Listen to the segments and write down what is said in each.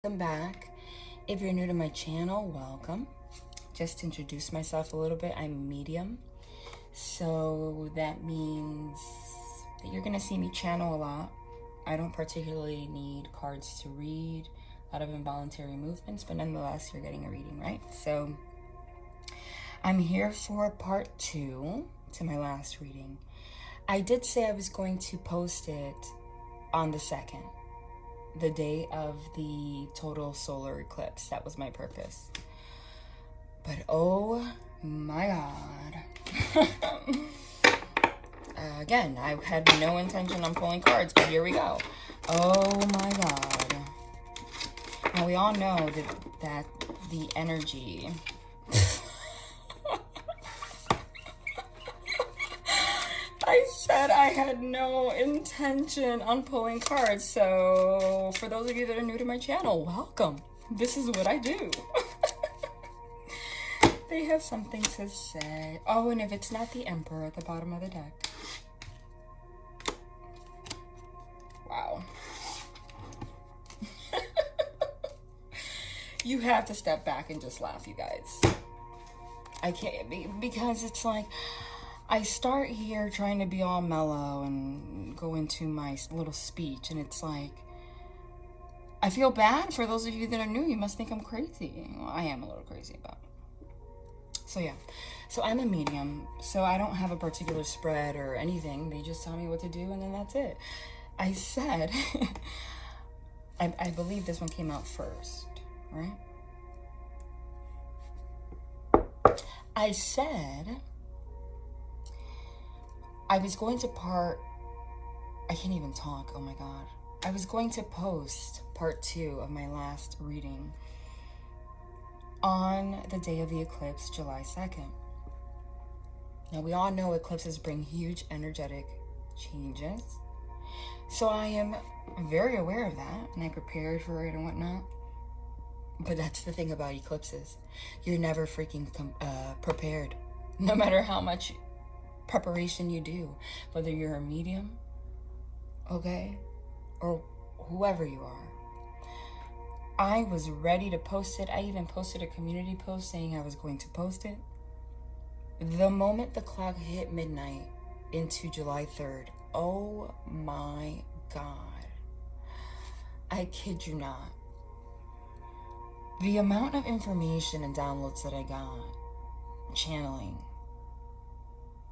Welcome back. If you're new to my channel, welcome. Just to introduce myself a little bit, I'm medium. So that means that you're gonna see me channel a lot. I don't particularly need cards to read, a lot of involuntary movements, but nonetheless, you're getting a reading, right? So I'm here for part 2 to my last reading. I did say I was going to post it on the 2nd. The day of the total solar eclipse. That was my purpose. But oh my god. Again, I had no intention on pulling cards, but here we go. Oh my god. Now we all know that the energy I said I had no intention on pulling cards, so for those of you that are new to my channel, welcome. This is what I do. They have something to say. Oh, and if it's not the Emperor at the bottom of the deck. Wow. You have to step back and just laugh, you guys. I can't, because it's like, I start here trying to be all mellow and go into my little speech, and it's like, I feel bad for those of you that are new. You must think I'm crazy. Well, I am a little crazy about it. So yeah, so I'm a medium, so I don't have a particular spread or anything. They just tell me what to do, and then that's it. I said, I believe this one came out first, right? I said I was going to I can't even talk, oh my god. I was going to post part 2 of my last reading on the day of the eclipse, July 2nd. Now we all know eclipses bring huge energetic changes. So I am very aware of that, and I prepared for it and whatnot. But that's the thing about eclipses. You're never freaking prepared, no matter how much preparation you do, whether you're a medium, okay, or whoever you are. I was ready to post it. I even posted a community post saying I was going to post it. The moment the clock hit midnight into July 3rd, oh my god, I kid you not, the amount of information and downloads that I got channeling,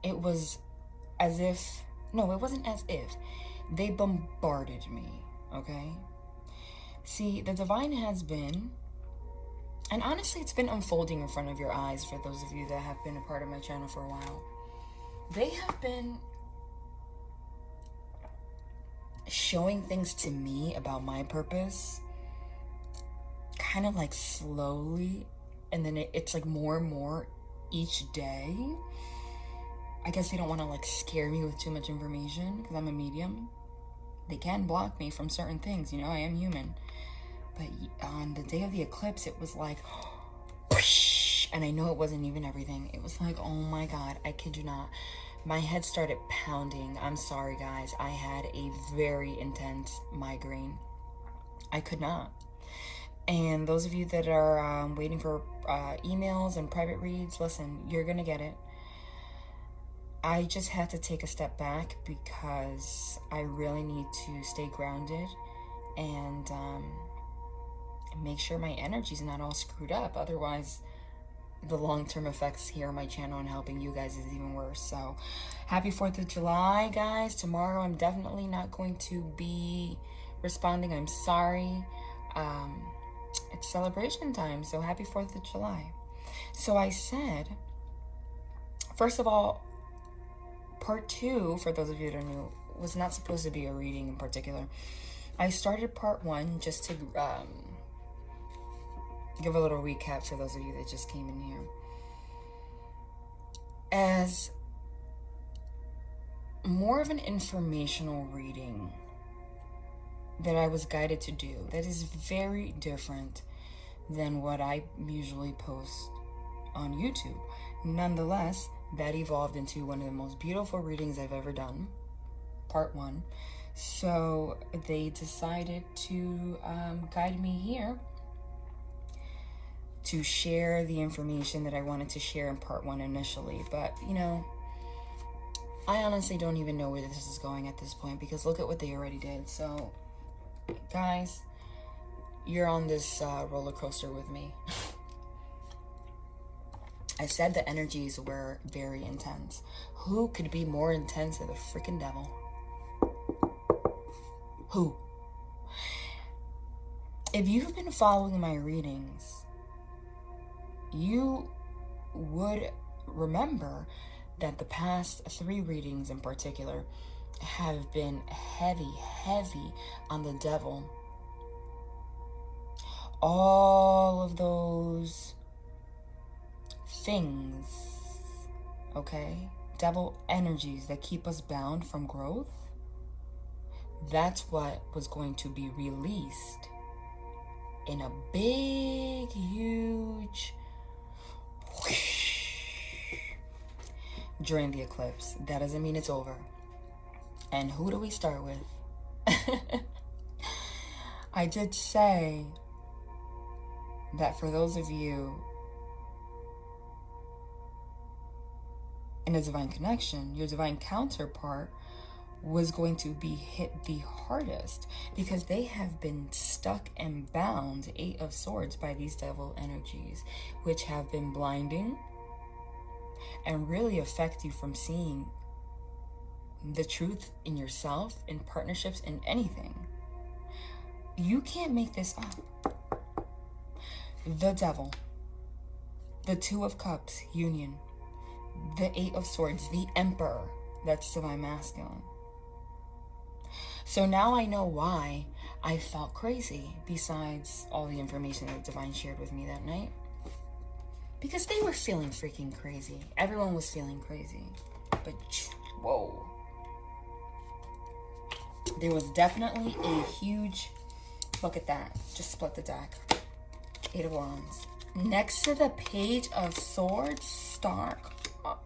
it was as if, no, it wasn't as if, they bombarded me, okay? See, the divine has been, and honestly, it's been unfolding in front of your eyes for those of you that have been a part of my channel for a while. They have been showing things to me about my purpose, kind of like slowly, and then it's like more and more each day. I guess they don't want to like scare me with too much information because I'm a medium. They can block me from certain things, you know, I am human. But on the day of the eclipse, it was like, whoosh, and I know it wasn't even everything. It was like, oh my god, I kid you not. My head started pounding. I'm sorry, guys. I had a very intense migraine. I could not. And those of you that are waiting for emails and private reads, listen, you're going to get it. I just had to take a step back because I really need to stay grounded and make sure my energy's not all screwed up. Otherwise, the long-term effects here on my channel and helping you guys is even worse. So, happy 4th of July, guys. Tomorrow, I'm definitely not going to be responding. I'm sorry. It's celebration time, so happy 4th of July. So I said, first of all, part 2, for those of you that are new, was not supposed to be a reading in particular. I started part 1 just to give a little recap for those of you that just came in here. As more of an informational reading that I was guided to do, that is very different than what I usually post on YouTube. Nonetheless, that evolved into one of the most beautiful readings I've ever done, part 1. So they decided to guide me here to share the information that I wanted to share in part 1 initially. But, you know, I honestly don't even know where this is going at this point, because look at what they already did. So, guys, you're on this roller coaster with me. I said the energies were very intense. Who could be more intense than the freaking devil? Who? If you've been following my readings, you would remember that the past 3 readings in particular have been heavy on the devil. All of those things, okay, devil energies that keep us bound from growth, that's what was going to be released in a big, huge whoosh during the eclipse. That doesn't mean it's over. And who do we start with? I did say that for those of you in a divine connection, your divine counterpart was going to be hit the hardest, because they have been stuck and bound, 8 of Swords, by these devil energies, which have been blinding and really affect you from seeing the truth in yourself, in partnerships, in anything. You can't make this up. The devil, the 2 of Cups, union, the 8 of Swords, the Emperor, that's divine masculine. So now I know why I felt crazy, besides all the information that Divine shared with me that night. Because they were feeling freaking crazy. Everyone was feeling crazy. But, whoa. There was definitely a huge... Look at that. Just split the deck. 8 of Wands. Next to the Page of Swords, Star card.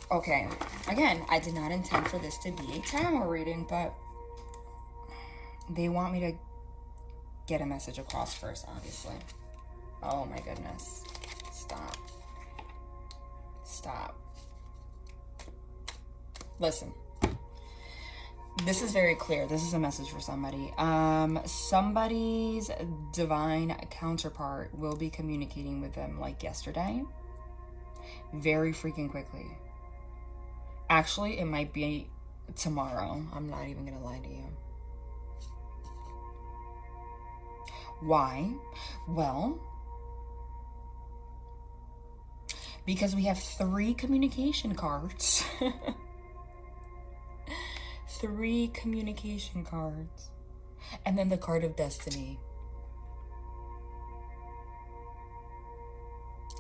Okay, again, I did not intend for this to be a tarot reading, but they want me to get a message across first, obviously. Oh my goodness. Stop. Stop. Listen. This is very clear. This is a message for somebody. Somebody's divine counterpart will be communicating with them like yesterday. Very freaking quickly. Actually, it might be tomorrow. I'm not even gonna lie to you. Why? Well, because we have 3 communication cards. 3 communication cards. And then the card of destiny.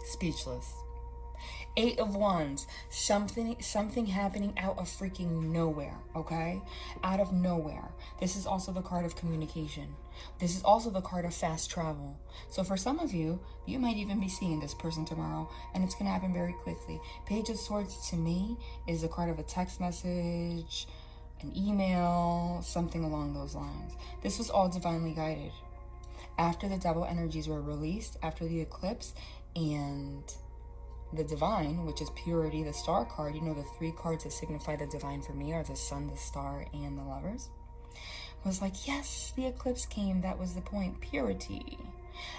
Speechless. 8 of Wands, something happening out of freaking nowhere, okay? Out of nowhere. This is also the card of communication. This is also the card of fast travel. So for some of you, you might even be seeing this person tomorrow, and it's going to happen very quickly. Page of Swords, to me, is the card of a text message, an email, something along those lines. This was all divinely guided. After the devil energies were released, after the eclipse, and the divine, which is purity, the star card, you know, the 3 cards that signify the divine for me are the sun, the star, and the lovers, was like, yes, the eclipse came. That was the point. Purity.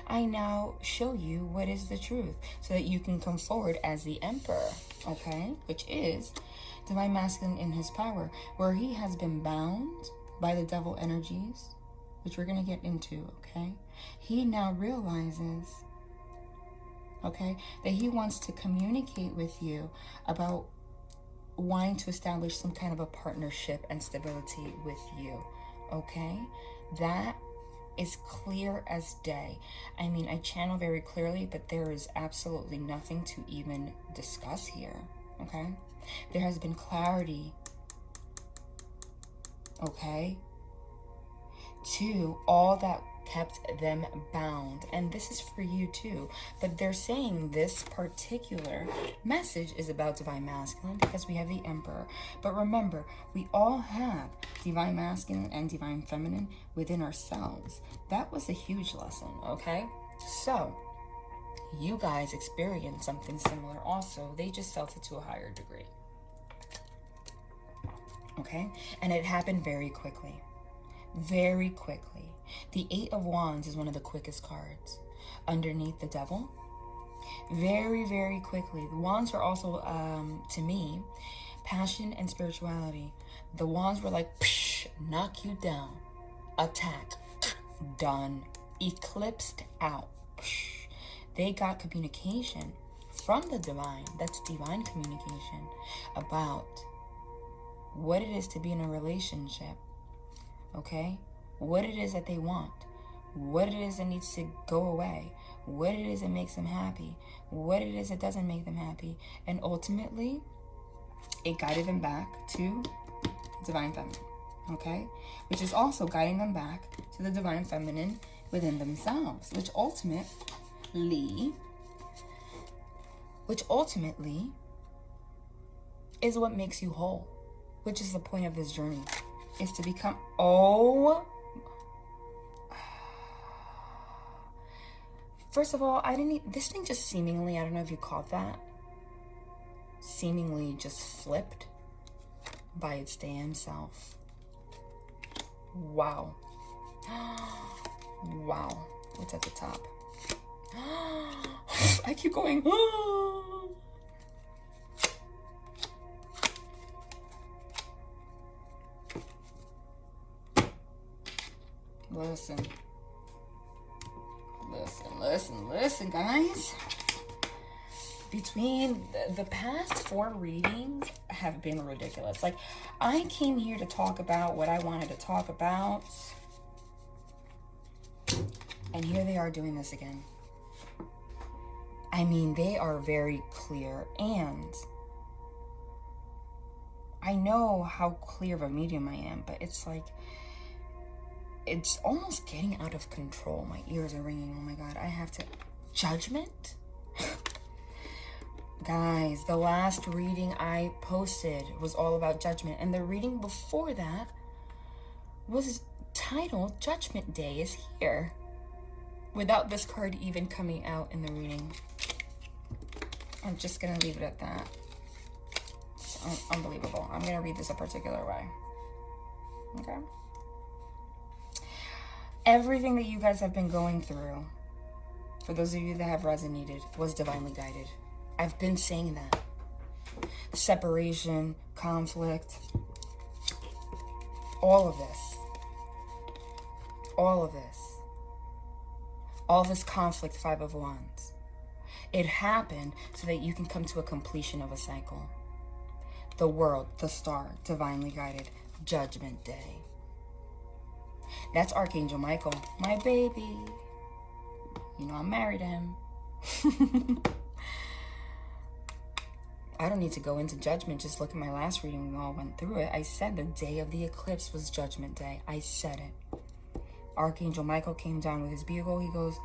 I now show you what is the truth so that you can come forward as the emperor, okay? Which is divine masculine in his power, where he has been bound by the devil energies, which we're going to get into, okay? He now realizes, okay, that he wants to communicate with you about wanting to establish some kind of a partnership and stability with you, okay? That is clear as day. I mean, I channel very clearly, but there is absolutely nothing to even discuss here, okay? There has been clarity, okay, to all that kept them bound. And this is for you too. But they're saying this particular message is about divine masculine because we have the Emperor. But remember, we all have divine masculine and divine feminine within ourselves. That was a huge lesson, okay? So, you guys experienced something similar also. They just felt it to a higher degree. Okay? And it happened very quickly. Very quickly. The Eight of Wands is one of the quickest cards. Underneath the Devil. Very, very quickly. The Wands are also, to me, passion and spirituality. The Wands were like, psh, knock you down. Attack. Done. Eclipsed out. Psh. They got communication from the divine. That's divine communication about what it is to be in a relationship. Okay? What it is that they want. What it is that needs to go away. What it is that makes them happy. What it is that doesn't make them happy. And ultimately, it guided them back to divine feminine. Okay? Which is also guiding them back to the divine feminine within themselves. Which ultimately is what makes you whole. Which is the point of this journey. Is to become, first of all, this thing just seemingly, I don't know if you caught that, seemingly just flipped by its damn self. Wow. Wow. What's at the top? I keep going. Listen, guys. Between the past 4 readings have been ridiculous. Like, I came here to talk about what I wanted to talk about. And here they are doing this again. I mean, they are very clear. And I know how clear of a medium I am, but it's like, it's almost getting out of control. My ears are ringing. Oh my God, I have to... Judgment? Guys, the last reading I posted was all about judgment. And the reading before that was titled Judgment Day is Here. Without this card even coming out in the reading. I'm just going to leave it at that. It's unbelievable. I'm going to read this a particular way. Okay? Everything that you guys have been going through, for those of you that have resonated, was divinely guided. I've been saying that. Separation, conflict, all of this. All of this. All this conflict, 5 of Wands. It happened so that you can come to a completion of a cycle. The world, the star, divinely guided, Judgment Day. That's Archangel Michael, my baby. You know, I'm married to him. I don't need to go into judgment. Just look at my last reading. We all went through it. I said the day of the eclipse was Judgment Day. I said it. Archangel Michael came down with his bugle. He goes,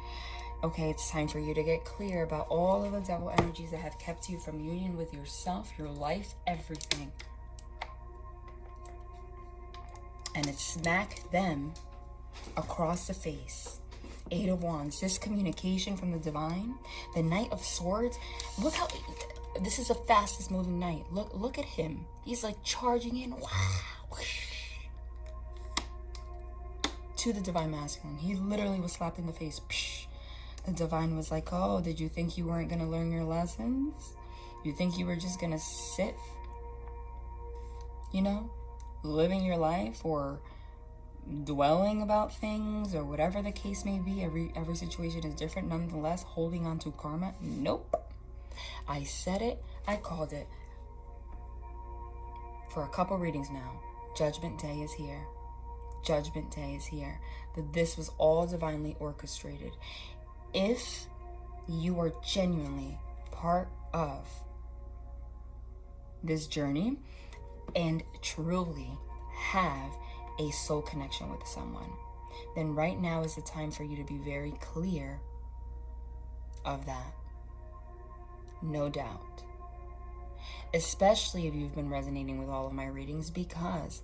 okay, it's time for you to get clear about all of the devil energies that have kept you from union with yourself, your life, everything. And it smacked them across the face. 8 of Wands, this communication from the divine. The Knight of Swords. Look how, this is the fastest moving knight. Look at him. He's like charging in. Wow. To the divine masculine. He literally was slapped in the face. Psh. The divine was like, oh, did you think you weren't going to learn your lessons? You think you were just going to sit, you know, living your life or dwelling about things or whatever the case may be? Every situation is different. Nonetheless, holding on to karma? Nope. I said it. I called it. For a couple readings now. Judgment Day is here. Judgment Day is here. That this was all divinely orchestrated. If you are genuinely part of this journey and truly have a soul connection with someone, then right now is the time for you to be very clear of that. No doubt. Especially if you've been resonating with all of my readings, because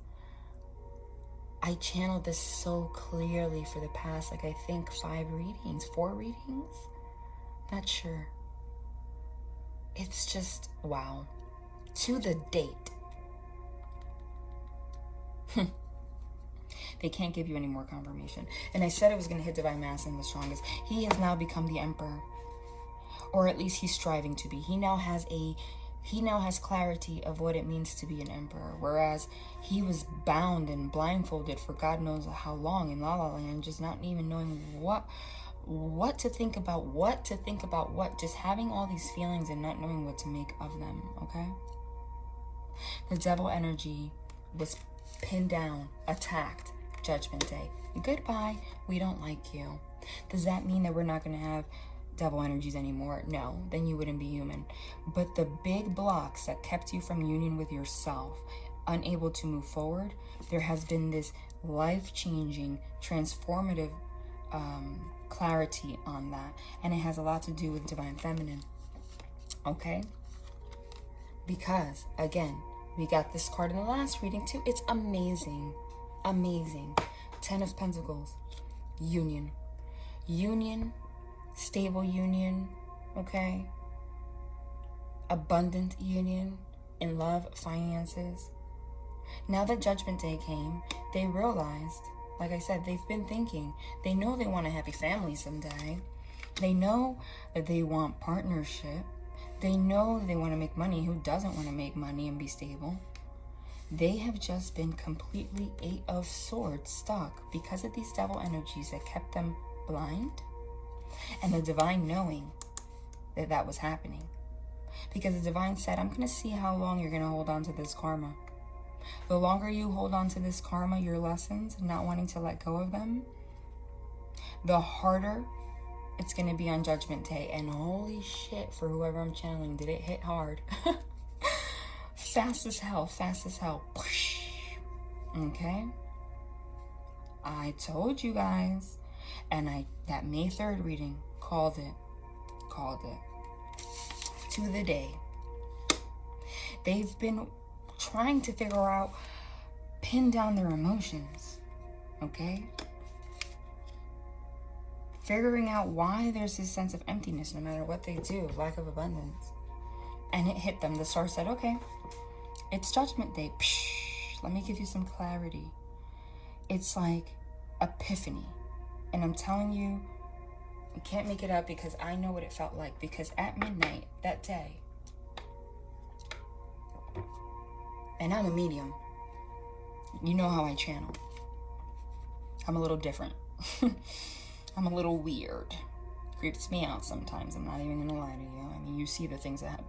I channeled this so clearly for the past, like, I think 4 readings? Not sure. It's just, wow. To the date. They can't give you any more confirmation. And I said it was going to hit Divine Masculine the strongest. He has now become the Emperor. Or at least he's striving to be. He now has clarity of what it means to be an emperor, whereas he was bound and blindfolded for God knows how long in La La Land, just not even knowing what to think about, just having all these feelings and not knowing what to make of them, okay? The devil energy was pinned down, attacked, Judgment Day. Goodbye, we don't like you. Does that mean that we're not going to have devil energies anymore? No, then you wouldn't be human. But the big blocks that kept you from union with yourself, unable to move forward, there has been this life-changing, transformative clarity on that, and it has a lot to do with Divine Feminine, okay? Because again, we got this card in the last reading too. It's amazing. 10 of Pentacles. Union, stable union, okay? Abundant union in love, finances. Now that Judgment Day came, they realized, like I said, they've been thinking. They know they want a happy family someday. They know that they want partnership. They know they want to make money. Who doesn't want to make money and be stable? They have just been completely 8 of Swords stuck because of these devil energies that kept them blind. And the divine knowing that that was happening. Because the divine said, I'm going to see how long you're going to hold on to this karma. The longer you hold on to this karma, your lessons, not wanting to let go of them, the harder it's going to be on Judgment Day. And holy shit, for whoever I'm channeling, did it hit hard. Fast as hell. Okay? I told you guys. And that May 3rd reading called it. To the day. They've been trying to figure out, pin down their emotions. Okay? Figuring out why there's this sense of emptiness no matter what they do, lack of abundance. And it hit them. The star said, okay, it's Judgment Day. Psh, let me give you some clarity. It's like epiphany. And I'm telling you, I can't make it up because I know what it felt like. Because at midnight that day, and I'm a medium. You know how I channel. I'm a little different. I'm a little weird. Creeps me out sometimes. I'm not even gonna lie to you. I mean, you see the things that happen,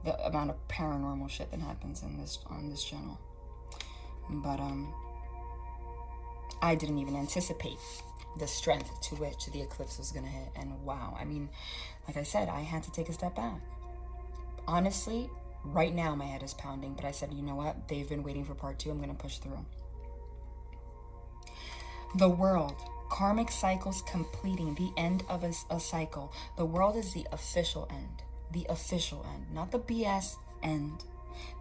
the amount of paranormal shit that happens on this channel. But I didn't even anticipate the strength to which the eclipse was gonna hit. And wow, I mean, like I said, I had to take a step back. Honestly, right now my head is pounding, but I said, you know what? They've been waiting for part 2. I'm gonna push through. The world. Karmic cycles completing, the end of a cycle. The world is the official end. The official end. Not the BS end.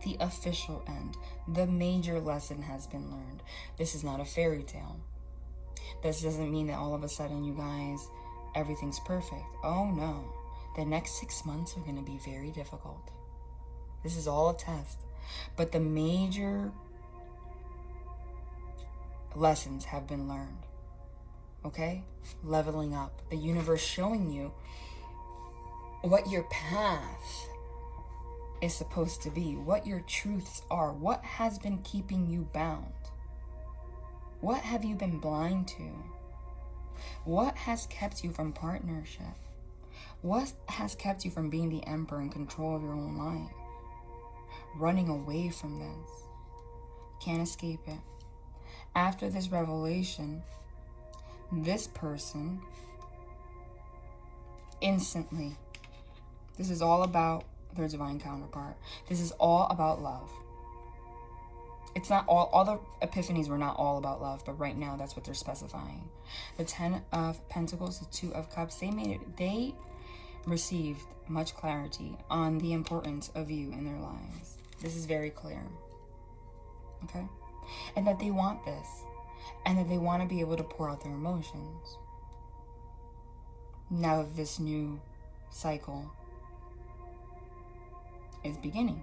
The official end. The major lesson has been learned. This is not a fairy tale. This doesn't mean that all of a sudden, you guys, everything's perfect. Oh no. The next 6 months are going to be very difficult. This is all a test. But the major lessons have been learned. Okay? Leveling up. The universe showing you what your path is supposed to be. What your truths are. What has been keeping you bound. What have you been blind to? What has kept you from partnership? What has kept you from being the emperor in control of your own life? Running away from this. Can't escape it. After this revelation, this person instantly, this is all about their divine counterpart. This is all about love. It's not all the epiphanies were not all about love, but right now that's what they're specifying. The 10 of Pentacles, the 2 of Cups, they received much clarity on the importance of you in their lives. This is very clear. Okay? And that they want this. And that they want to be able to pour out their emotions. Now that this new cycle is beginning.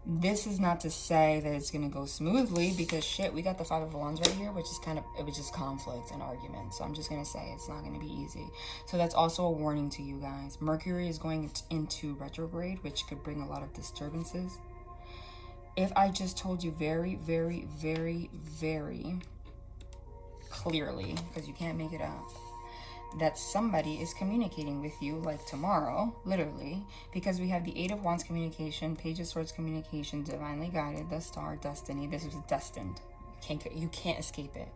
This is not to say that it's going to go smoothly, because shit, we got the 5 of Wands right here, which is it was just conflict and argument. So I'm just going to say it's not going to be easy. So that's also a warning to you guys. Mercury is going into retrograde, which could bring a lot of disturbances. If I just told you very, very, very, very clearly, because you can't make it up, that somebody is communicating with you like tomorrow, literally, because we have the 8 of Wands communication, Page of Swords communication, divinely guided, the star, destiny. This was destined. You can't escape it.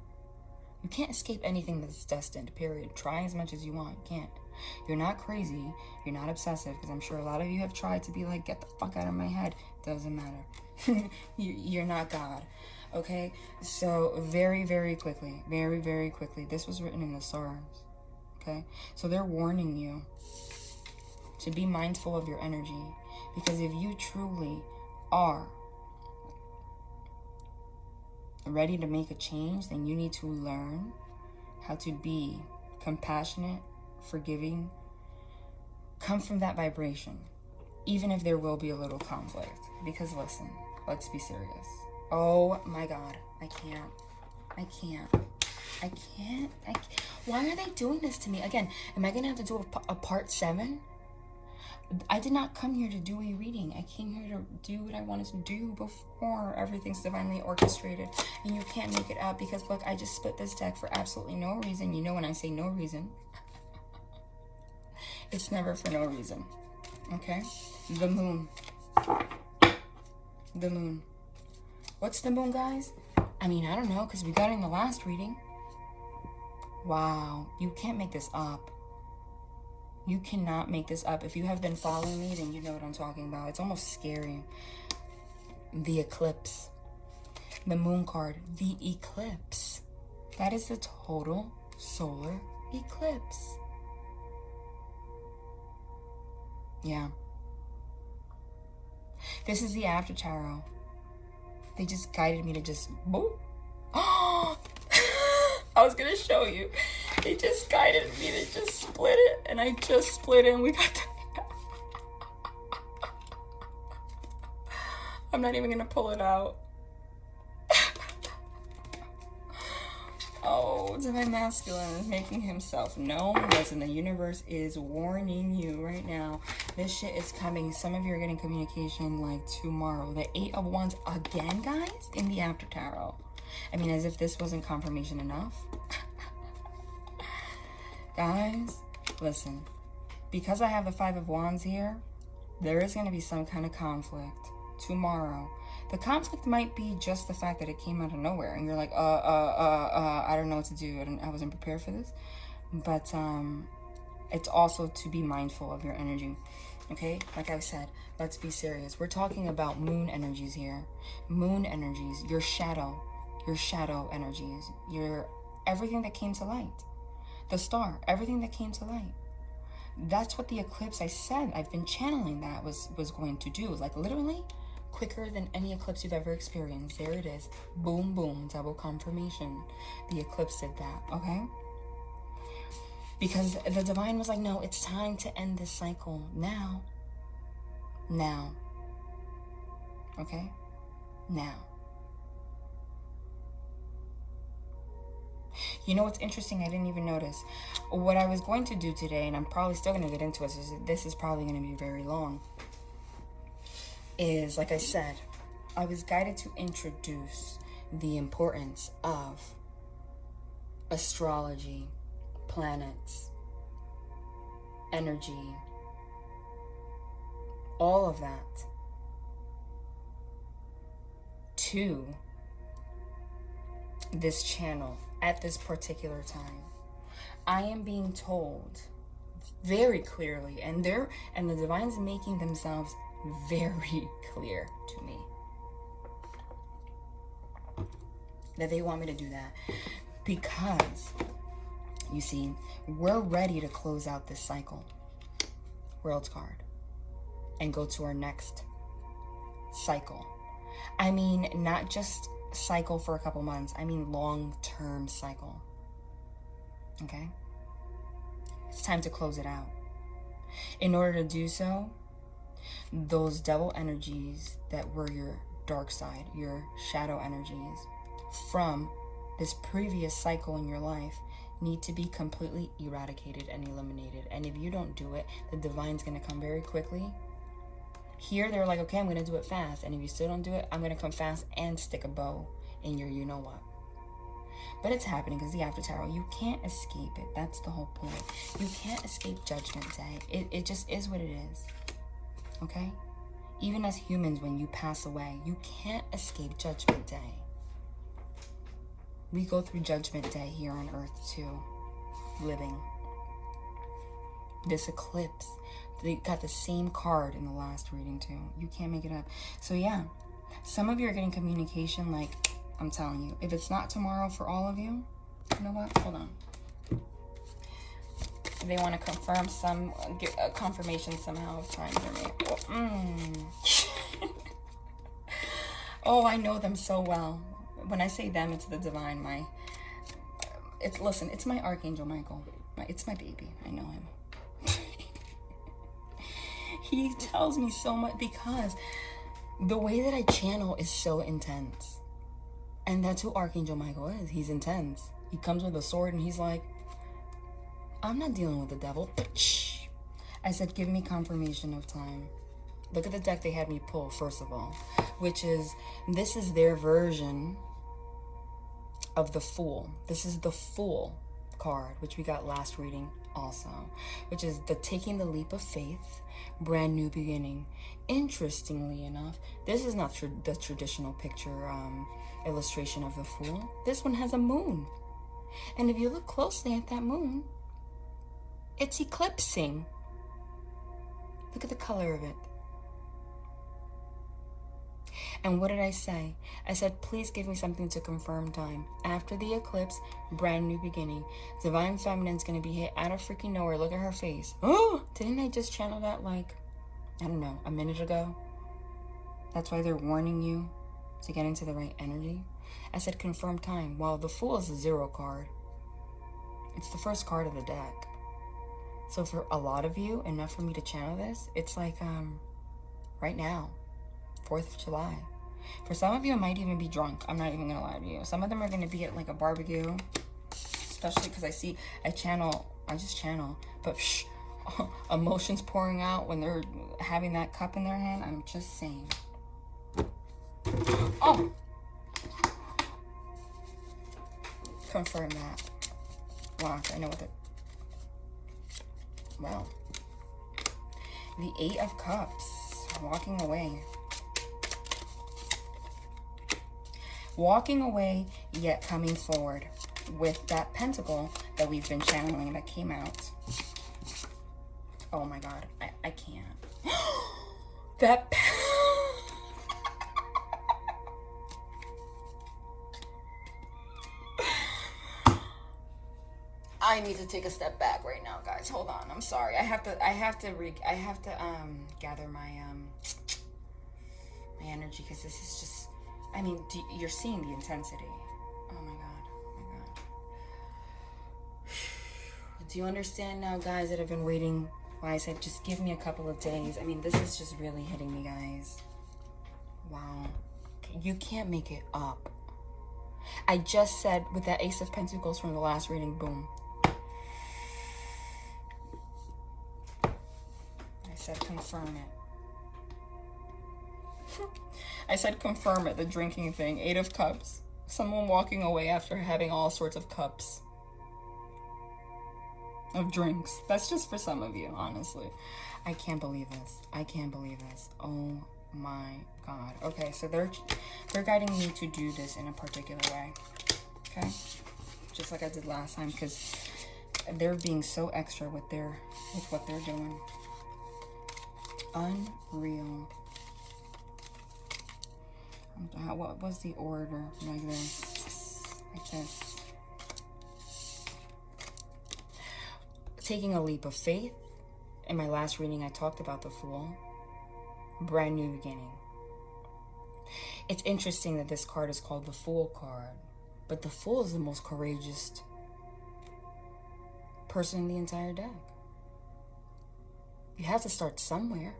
You can't escape anything that's destined, period. Try as much as you want. You can't. You're not crazy. You're not obsessive, because I'm sure a lot of you have tried to be like, get the fuck out of my head. Doesn't matter. You're not God. Okay? So very, very quickly, very, very quickly, this was written in the stars. Okay, so they're warning you to be mindful of your energy, because if you truly are ready to make a change, then you need to learn how to be compassionate, forgiving, come from that vibration, even if there will be a little conflict. Because listen, let's be serious. Oh my God, I can't. Why are they doing this to me? Again, am I going to have to do a part 7? I did not come here to do a reading. I came here to do what I wanted to do before. Everything's divinely orchestrated. And you can't make it up, because look, I just split this deck for absolutely no reason. You know, when I say no reason, it's never for no reason. Okay? The moon. The moon. What's the moon, guys? I mean, I don't know, because we got it in the last reading. Wow, you can't make this up. You cannot make this up. If you have been following me, then you know what I'm talking about. It's almost scary. The eclipse. The moon card. The eclipse. That is the total solar eclipse. Yeah. This is the after tarot. They just guided me to just... boop. Oh! I was gonna show you. They just guided me to just split it, and I just split it, and we got the... I'm not even gonna pull it out. Oh, Divine Masculine is making himself known. Listen, the universe is warning you right now. This shit is coming. Some of you are getting communication like tomorrow. The 8 of Wands again, guys, in the after tarot. I mean, as if this wasn't confirmation enough. Guys, listen. Because I have the 5 of Wands here, there is going to be some kind of conflict tomorrow. The conflict might be just the fact that it came out of nowhere. And you're like, I don't know what to do. I wasn't prepared for this. But it's also to be mindful of your energy. Okay? Like I said, let's be serious. We're talking about moon energies here. Moon energies, your shadow energies, your everything that came to light, the star, everything that came to light. That's what the eclipse, I said, I've been channeling that was going to do. Like literally quicker than any eclipse you've ever experienced. There it is. Boom, boom, double confirmation. The eclipse did that, okay? Because the divine was like, no, it's time to end this cycle now. Okay? Now. You know what's interesting? I didn't even notice. What I was going to do today, and I'm probably still going to get into it, so this is probably going to be very long, is, like I said, I was guided to introduce the importance of astrology, planets, energy, all of that to this channel at this particular time. I am being told very clearly, and the divine's making themselves very clear to me. that they want me to do that because, you see, we're ready to close out this cycle, World's card, and go to our next cycle. I mean, not just cycle for a couple months. I mean long-term cycle. Okay? It's time to close it out. In order to do so, those devil energies that were your dark side, your shadow energies from this previous cycle in your life need to be completely eradicated and eliminated. And if you don't do it, the divine's going to come very quickly. Here, they're like, okay, I'm going to do it fast. And if you still don't do it, I'm going to come fast and stick a bow in your you-know-what. But it's happening because the After Tarot, you can't escape it. That's the whole point. You can't escape Judgment Day. It just is what it is. Okay? Even as humans, when you pass away, you can't escape Judgment Day. We go through Judgment Day here on Earth too, living. This eclipse, they got the same card in the last reading too. You can't make it up. So yeah, some of you are getting communication like, I'm telling you, if it's not tomorrow for all of you, you know what? Hold on. They want to confirm some, get a confirmation somehow of time for me. Oh, I know them so well. When I say them, it's the divine. Listen, it's my Archangel Michael. It's my baby. I know him. He tells me so much because the way that I channel is so intense. And that's who Archangel Michael is. He's intense. He comes with a sword and he's like, I'm not dealing with the devil. I said, give me confirmation of time. Look at the deck they had me pull, first of all, which is, this is their version of the Fool. This is the Fool card, which we got last reading also, which is the taking the leap of faith, brand new beginning. Interestingly enough, this is not the traditional picture illustration of the Fool. This one has a moon. And if you look closely at that moon, it's eclipsing. Look at the color of it. And what did I say? I said, please give me something to confirm time. After the eclipse, brand new beginning. Divine Feminine's going to be hit out of freaking nowhere. Look at her face. Oh, didn't I just channel that like, I don't know, a minute ago? That's why they're warning you to get into the right energy. I said confirm time. Well, the Fool is a 0 card. It's the first card of the deck. So for a lot of you, enough for me to channel this, it's like right now, 4th of July. For some of you, it might even be drunk. I'm not even going to lie to you. Some of them are going to be at like a barbecue, especially because I just channel, but emotions pouring out when they're having that cup in their hand. I'm just saying. Oh! Confirm that. Watch, I know what wow. The 8 of Cups, walking away. Walking away, yet coming forward with that pentacle that we've been channeling that came out. Oh my God, I can't. That I need to take a step back right now, guys. Hold on. I'm sorry. I have to gather my my energy, because this is just, I mean, you're seeing the intensity. Oh my God. Oh my God. Do you understand now, guys, that have been waiting? Why I said just give me a couple of days. I mean, this is just really hitting me, guys. Wow. You can't make it up. I just said with that Ace of Pentacles from the last reading, boom. I said confirm it. I said confirm it, the drinking thing. 8 of Cups. Someone walking away after having all sorts of cups of drinks. That's just for some of you, honestly. I can't believe this. I can't believe this. Oh my God. Okay, so they're guiding me to do this in a particular way. Okay? Just like I did last time, because they're being so extra with what they're doing. Unreal. What was the order? Like this. Watch this. Taking a leap of faith. In my last reading, I talked about the Fool. Brand new beginning. It's interesting that this card is called the Fool card, but the Fool is the most courageous person in the entire deck. You have to start somewhere.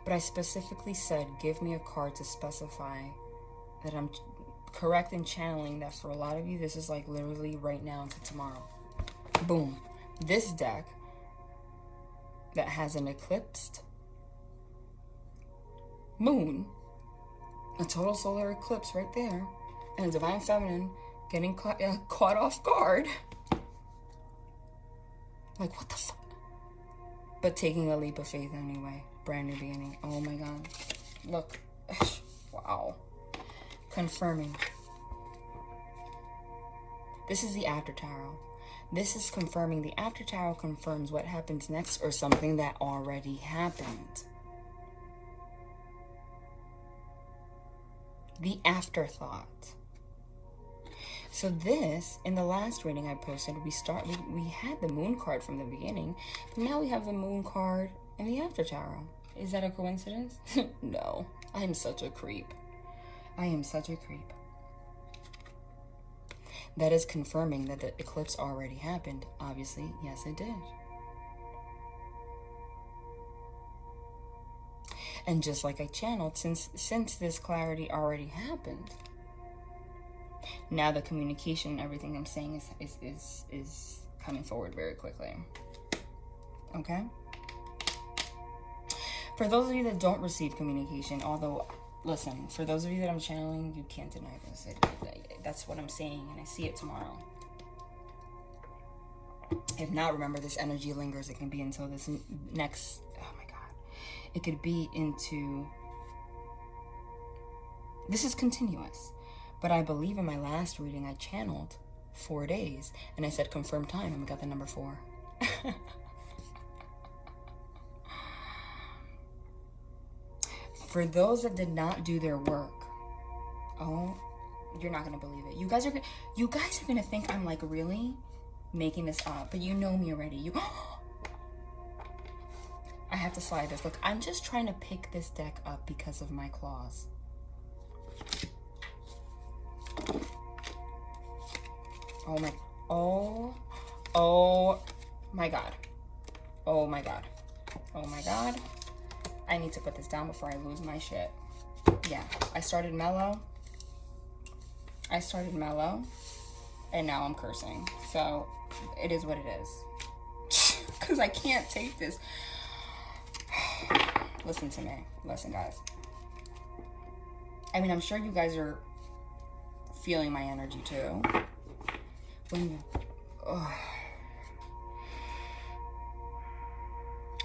But I specifically said, give me a card to specify that I'm correct in channeling that for a lot of you, this is like literally right now into tomorrow. Boom. This deck that has an eclipsed moon, a total solar eclipse right there, and a divine feminine getting caught off guard. Like, what the fuck? But taking a leap of faith anyway. Brand new beginning. Oh my God. Look. Wow. Confirming. This is the after tarot. This is confirming. The after tarot confirms what happens next or something that already happened. The afterthought. So this, in the last reading I posted, we had the moon card from the beginning, but now we have the moon card in the after tarot. Is that a coincidence? No. I am such a creep. I am such a creep. That is confirming that the eclipse already happened. Obviously, yes, it did. And just like I channeled, since this clarity already happened, now the communication, everything I'm saying is coming forward very quickly. Okay? For those of you that don't receive communication, although, listen, for those of you that I'm channeling, you can't deny this. That's what I'm saying, and I see it tomorrow. If not, remember, this energy lingers. It can be until this next, oh my God. It could be into, this is continuous. But I believe in my last reading, I channeled 4 days, and I said confirm time, and we got the number 4. For those that did not do their work, oh, you're not gonna believe it. You guys are gonna think I'm like really making this up, but you know me already. I have to slide this. Look, I'm just trying to pick this deck up because of my claws. Oh my God. Oh my God. Oh my God. I need to put this down before I lose my shit. Yeah, I started mellow, and now I'm cursing. So it is what it is. Because I can't take this. Listen to me. Listen, guys. I mean, I'm sure you guys are feeling my energy too.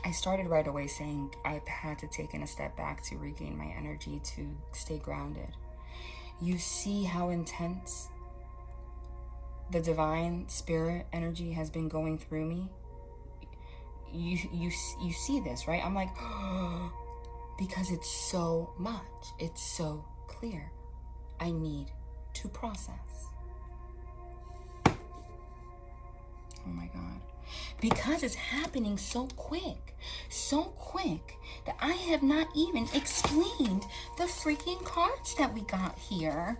I started right away saying I've had to take a step back to regain my energy, to stay grounded. You see how intense the divine spirit energy has been going through me? You see this, right? I'm like, because it's so much. It's so clear. I need to process. Oh my God. Because it's happening so quick that I have not even explained the freaking cards that we got here.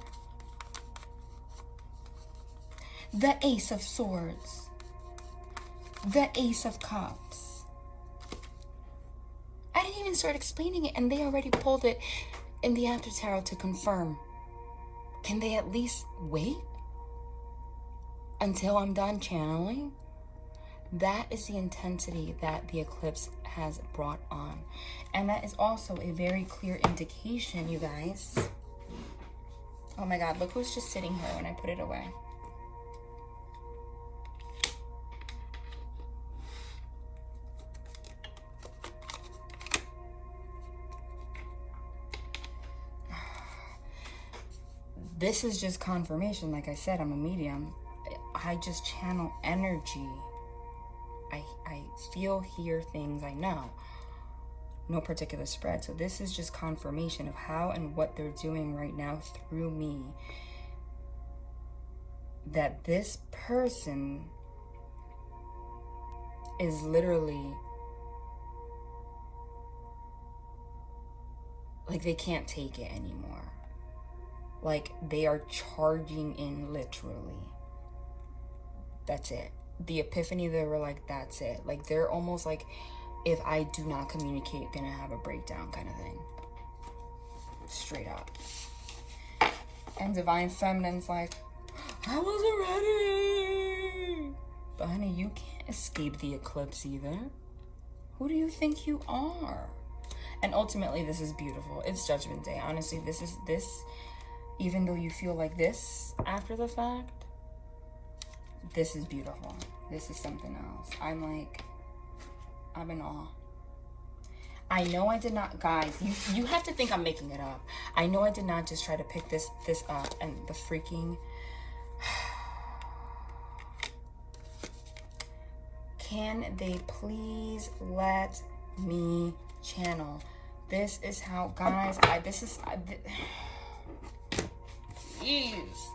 The Ace of Swords, the Ace of Cups. I didn't even start explaining it, and they already pulled it in the after tarot to confirm. Can they at least wait until I'm done channeling? That is the intensity that the eclipse has brought on. And that is also a very clear indication, you guys. Oh my God, look who's just sitting here when I put it away. This is just confirmation. Like I said, I'm a medium. I just channel energy. I feel, hear things I know. No particular spread. So this is just confirmation of how and what they're doing right now through me. that this person is literally like they can't take it anymore. Like they are charging in literally. That's it. The epiphany, they were like, that's it. Like they're almost like, if I do not communicate, gonna have a breakdown kind of thing. Straight up. And Divine Feminine's like, I wasn't ready. But honey, you can't escape the eclipse either. Who do you think you are? And ultimately, this is beautiful. It's Judgment Day. Honestly, this, even though you feel like this after the fact, this is beautiful. This is something else. I'm in awe. I know I did not, guys, you have to think I'm making it up. I know I did not just try to pick this up and the freaking... Can they please let me channel? This is how, guys, please.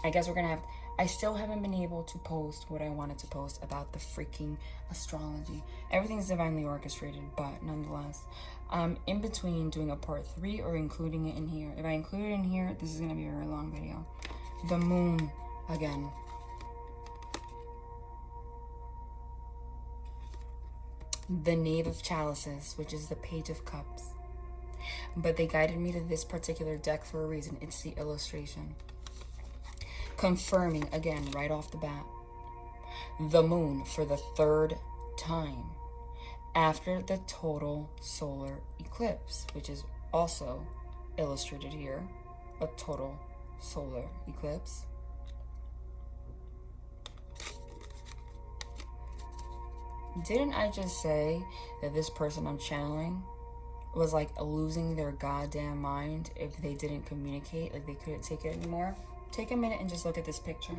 I guess we're gonna have, I still haven't been able to post what I wanted to post about the freaking astrology. Everything's divinely orchestrated, but nonetheless, in between doing a part 3 or including it in here. If I include it in here, this is gonna be a very long video. The moon, again. The Knave of Chalices, which is the Page of Cups. But they guided me to this particular deck for a reason. It's the illustration. Confirming, again, right off the bat, the moon for the 3rd time after the total solar eclipse, which is also illustrated here, a total solar eclipse. Didn't I just say that this person I'm channeling was like losing their goddamn mind if they didn't communicate, like they couldn't take it anymore? Take a minute and just look at this picture.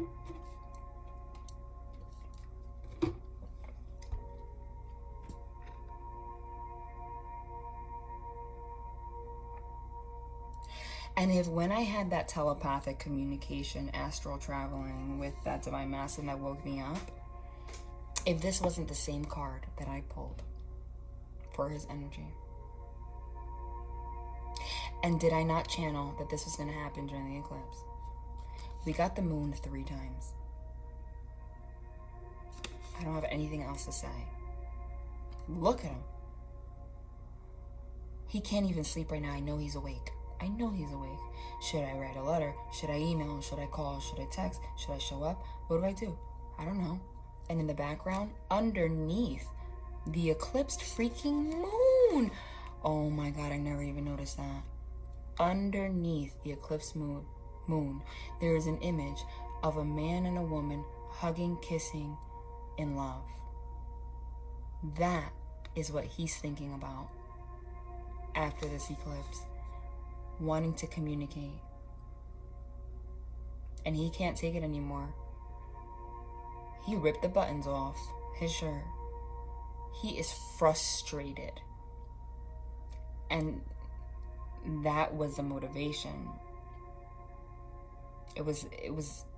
And if when I had that telepathic communication, astral traveling with that divine masculine that woke me up, if this wasn't the same card that I pulled for his energy. And did I not channel that this was going to happen during the eclipse? We got the moon 3 times. I don't have anything else to say. Look at him. He can't even sleep right now. I know he's awake. I know he's awake. Should I write a letter? Should I email? Should I call? Should I text? Should I show up? What do? I don't know. And in the background, underneath the eclipsed freaking moon. Oh my God, I never even noticed that. Underneath the eclipsed moon, there is an image of a man and a woman hugging, kissing in love. That is what he's thinking about after this eclipse. Wanting to communicate. And he can't take it anymore. He ripped the buttons off his shirt. He is frustrated. And that was the motivation. It was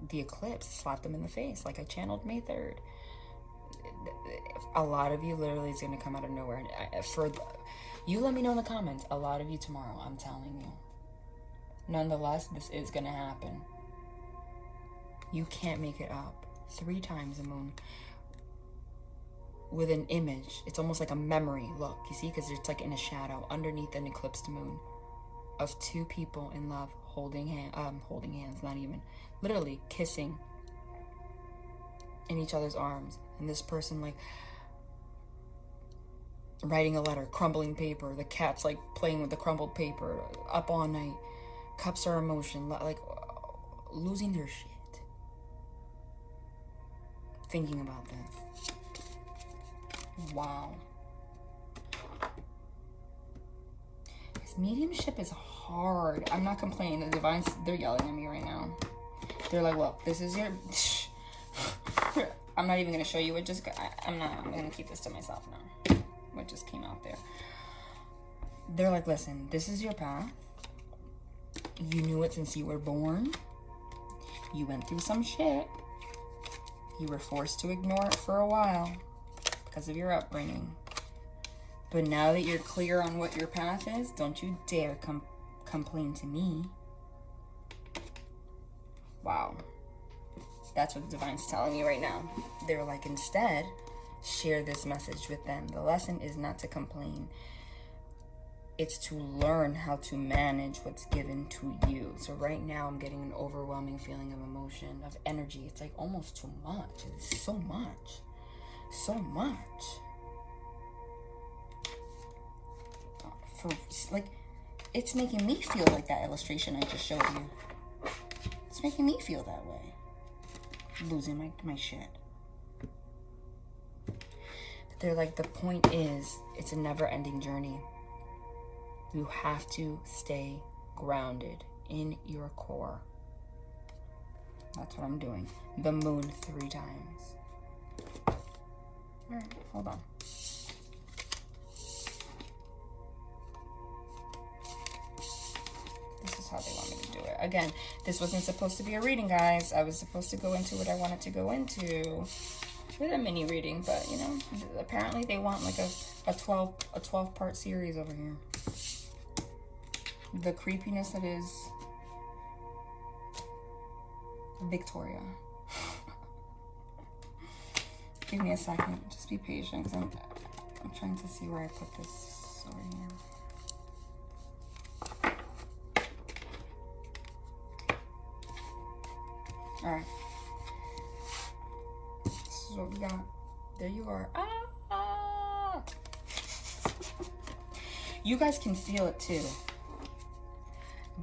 the eclipse slapped him in the face, like I channeled May 3rd. A lot of you literally is going to come out of nowhere. You let me know in the comments. A lot of you tomorrow, I'm telling you. Nonetheless, this is going to happen. You can't make it up. 3 times the moon. With an image. It's almost like a memory. Look, you see? Because it's like in a shadow underneath an eclipsed moon. Of 2 people in love holding hands, not even. Literally kissing in each other's arms. And this person like writing a letter, crumbling paper. The cat's like playing with the crumbled paper. Up all night. Cups are emotion. Like losing their shit. Thinking about this. Wow. This mediumship is hard. I'm not complaining. The divines, they're yelling at me right now. They're like, look, this is your... I'm not even going to show you. I'm going to keep this to myself now. What just came out there. They're like, listen, this is your path. You knew it since you were born. You went through some shit. You were forced to ignore it for a while because of your upbringing. But now that you're clear on what your path is, don't you dare complain to me. Wow. That's what the Divine's telling you right now. They're like, instead, share this message with them. The lesson is not to complain. It's to learn how to manage what's given to you. So right now I'm getting an overwhelming feeling of emotion, of energy. It's like almost too much. It's so much. So much. Like, it's making me feel like that illustration I just showed you. It's making me feel that way. I'm losing my shit. But they're like, the point is, it's a never-ending journey. You have to stay grounded in your core. That's what I'm doing. The moon 3 times. All right, hold on. This is how they want me to do it. Again, this wasn't supposed to be a reading, guys. I was supposed to go into what I wanted to go into with a mini reading, but you know, apparently they want like a 12-part series over here. The creepiness that is Victoria. Give me a second. Just be patient, because I'm trying to see where I put this over here. All right. This is what we got. There you are. Ah! You guys can feel it too.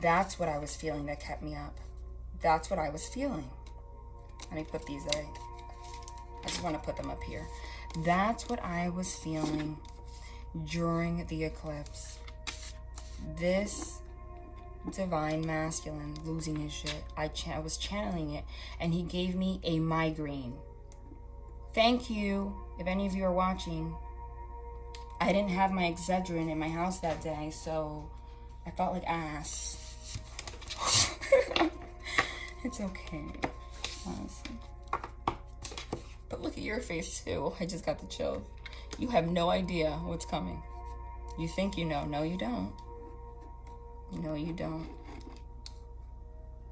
That's what I was feeling that kept me up. That's what I was feeling. Let me put these away. I just want to put them up here. That's what I was feeling during the eclipse. This divine masculine losing his shit. I was channeling it, and he gave me a migraine. Thank you, if any of you are watching. I didn't have my Excedrin in my house that day, so I felt like ass. It's okay, honestly. But look at your face too. I just got the chills. You have no idea what's coming. You think you know. No, you don't. No, you don't.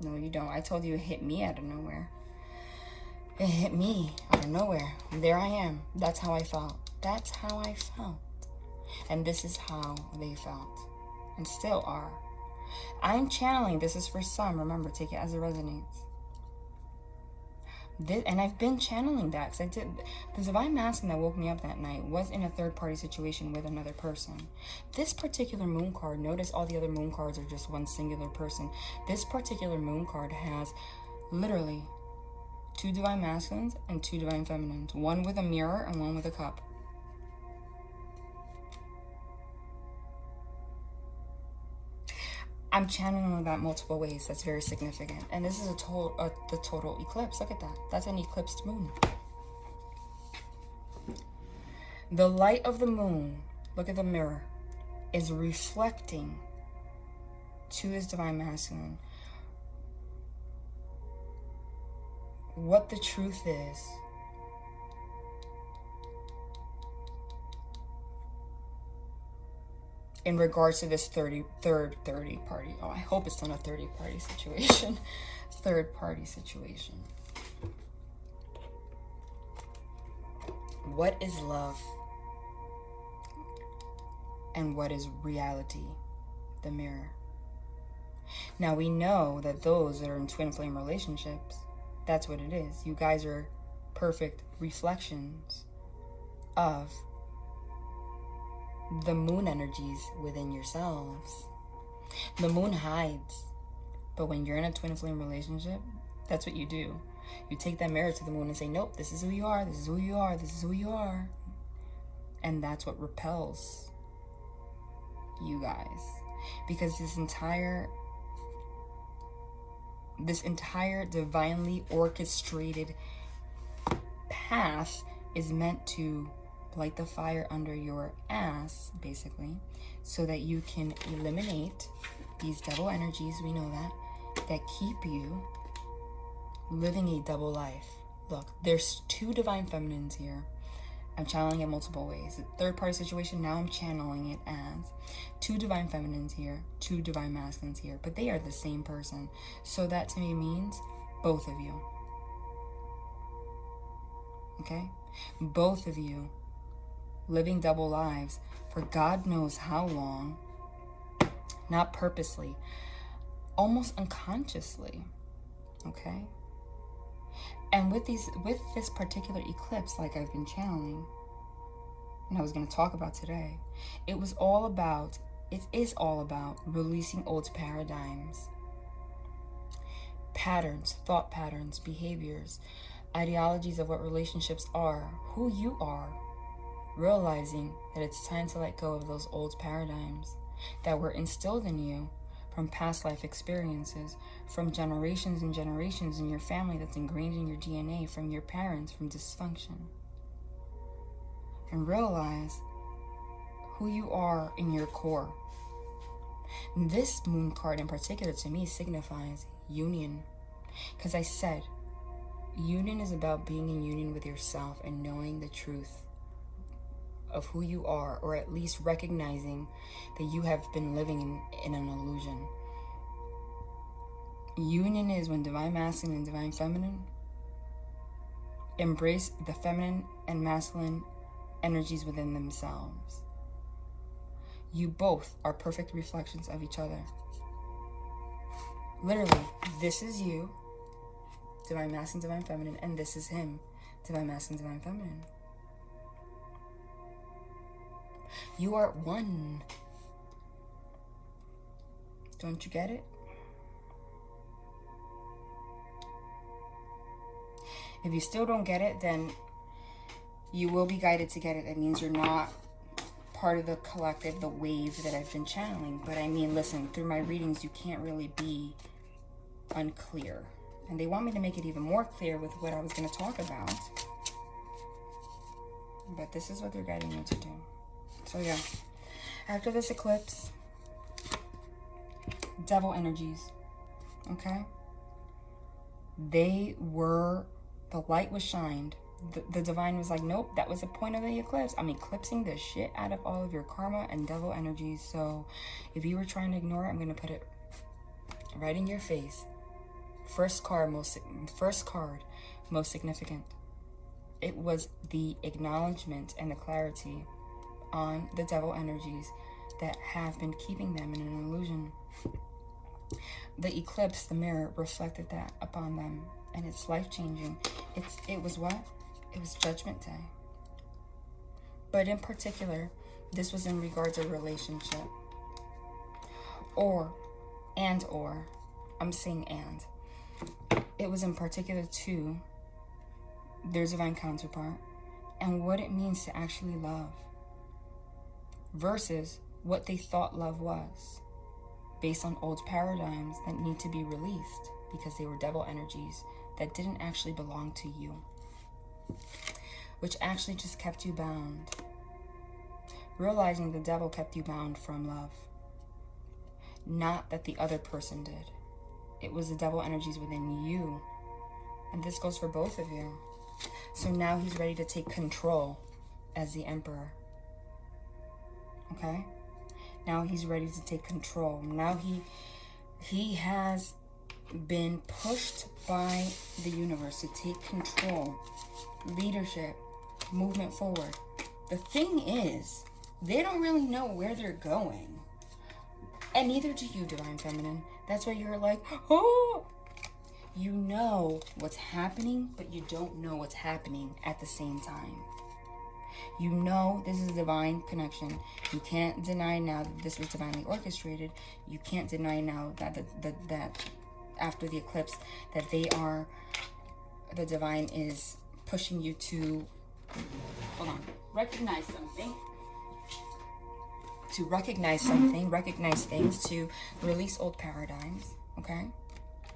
No, you don't. I told you it hit me out of nowhere. It hit me out of nowhere. And there I am. That's how I felt. That's how I felt. And this is how they felt. And still are. I'm channeling. This is for some. Remember, take it as it resonates. And I've been channeling that, because I did. The divine masculine that woke me up that night was in a third-party situation with another person. This particular moon card, notice all the other moon cards are just one singular person. This particular moon card has literally 2 divine masculines and 2 divine feminines. One with a mirror and one with a cup. I'm channeling that multiple ways. That's very significant. And this is the total eclipse. Look at that. That's an eclipsed moon. The light of the moon, look at the mirror, is reflecting to this divine masculine what the truth is. In regards to this third party. Oh, I hope it's not a third-party situation. Third-party situation. What is love? And what is reality? The mirror. Now, we know that those that are in twin flame relationships, that's what it is. You guys are perfect reflections of the moon energies within yourselves. The moon hides, but when you're in a twin flame relationship, that's what you do. You take that mirror to the moon and say, nope, this is who you are, this is who you are, this is who you are. And that's what repels you guys. Because this entire divinely orchestrated path is meant to light the fire under your ass, basically, so that you can eliminate these devil energies, we know that keep you living a double life. Look, there's two divine feminines here. I'm channeling it multiple ways. Third party situation, now I'm channeling it as two divine feminines here, two divine masculines here, but they are the same person. So that to me means both of you. Okay? Both of you living double lives for God knows how long, not purposely, almost unconsciously. Okay? And with this particular eclipse, like I've been channeling, and I was going to talk about today, it is all about releasing old paradigms, patterns, thought patterns, behaviors, ideologies of what relationships are, who you are, realizing that it's time to let go of those old paradigms that were instilled in you from past life experiences, from generations and generations in your family that's ingrained in your DNA, from your parents, from dysfunction. And realize who you are in your core. This moon card in particular to me signifies union. Because I said, union is about being in union with yourself and knowing the truth of who you are, or at least recognizing that you have been living in an illusion. Union is when divine masculine and divine feminine embrace the feminine and masculine energies within themselves. You both are perfect reflections of each other. Literally, this is you, divine masculine, divine feminine, and this is him, divine masculine, divine feminine. You are one. Don't you get it? If you still don't get it, then you will be guided to get it. That means you're not part of the collective, the wave that I've been channeling. But I mean, listen, through my readings, you can't really be unclear. And they want me to make it even more clear with what I was going to talk about. But this is what they're guiding me to do. So yeah, after this eclipse, devil energies, okay? The light was shined. The divine was like, nope, that was the point of the eclipse. I'm eclipsing the shit out of all of your karma and devil energies. So if you were trying to ignore it, I'm going to put it right in your face. First card, most significant. It was the acknowledgement and the clarity on the devil energies that have been keeping them in an illusion. The eclipse, the mirror, reflected that upon them, and it's life-changing. It was what? It was Judgment Day. But in particular, this was in regards to relationship. I'm saying and. It was in particular to their divine counterpart and what it means to actually love versus what they thought love was, based on old paradigms that need to be released because they were devil energies that didn't actually belong to you, which actually just kept you bound. Realizing the devil kept you bound from love, not that the other person did. It was the devil energies within you, and this goes for both of you. So now he's ready to take control as the emperor. Okay? Now he's ready to take control. Now he has been pushed by the universe to take control, leadership, movement forward. The thing is, they don't really know where they're going. And neither do you, Divine Feminine. That's why you're like, oh! You know what's happening, but you don't know what's happening at the same time. You know this is a divine connection. You can't deny now that this was divinely orchestrated. You can't deny now that that after the eclipse that the divine is pushing you to, recognize something. To recognize something, recognize things, to release old paradigms, okay?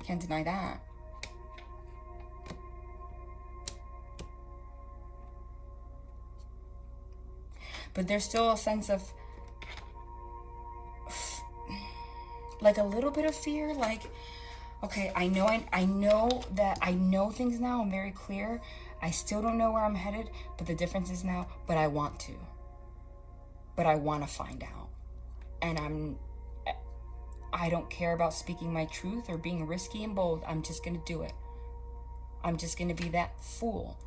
Can't deny that. But there's still a sense of, like a little bit of fear, like, Okay, I know that I know things now. I'm very clear. I still don't know where I'm headed, but the difference is now, but I want to. But I want to find out. And I don't care about speaking my truth or being risky and bold. I'm just going to do it. I'm just going to be that fool.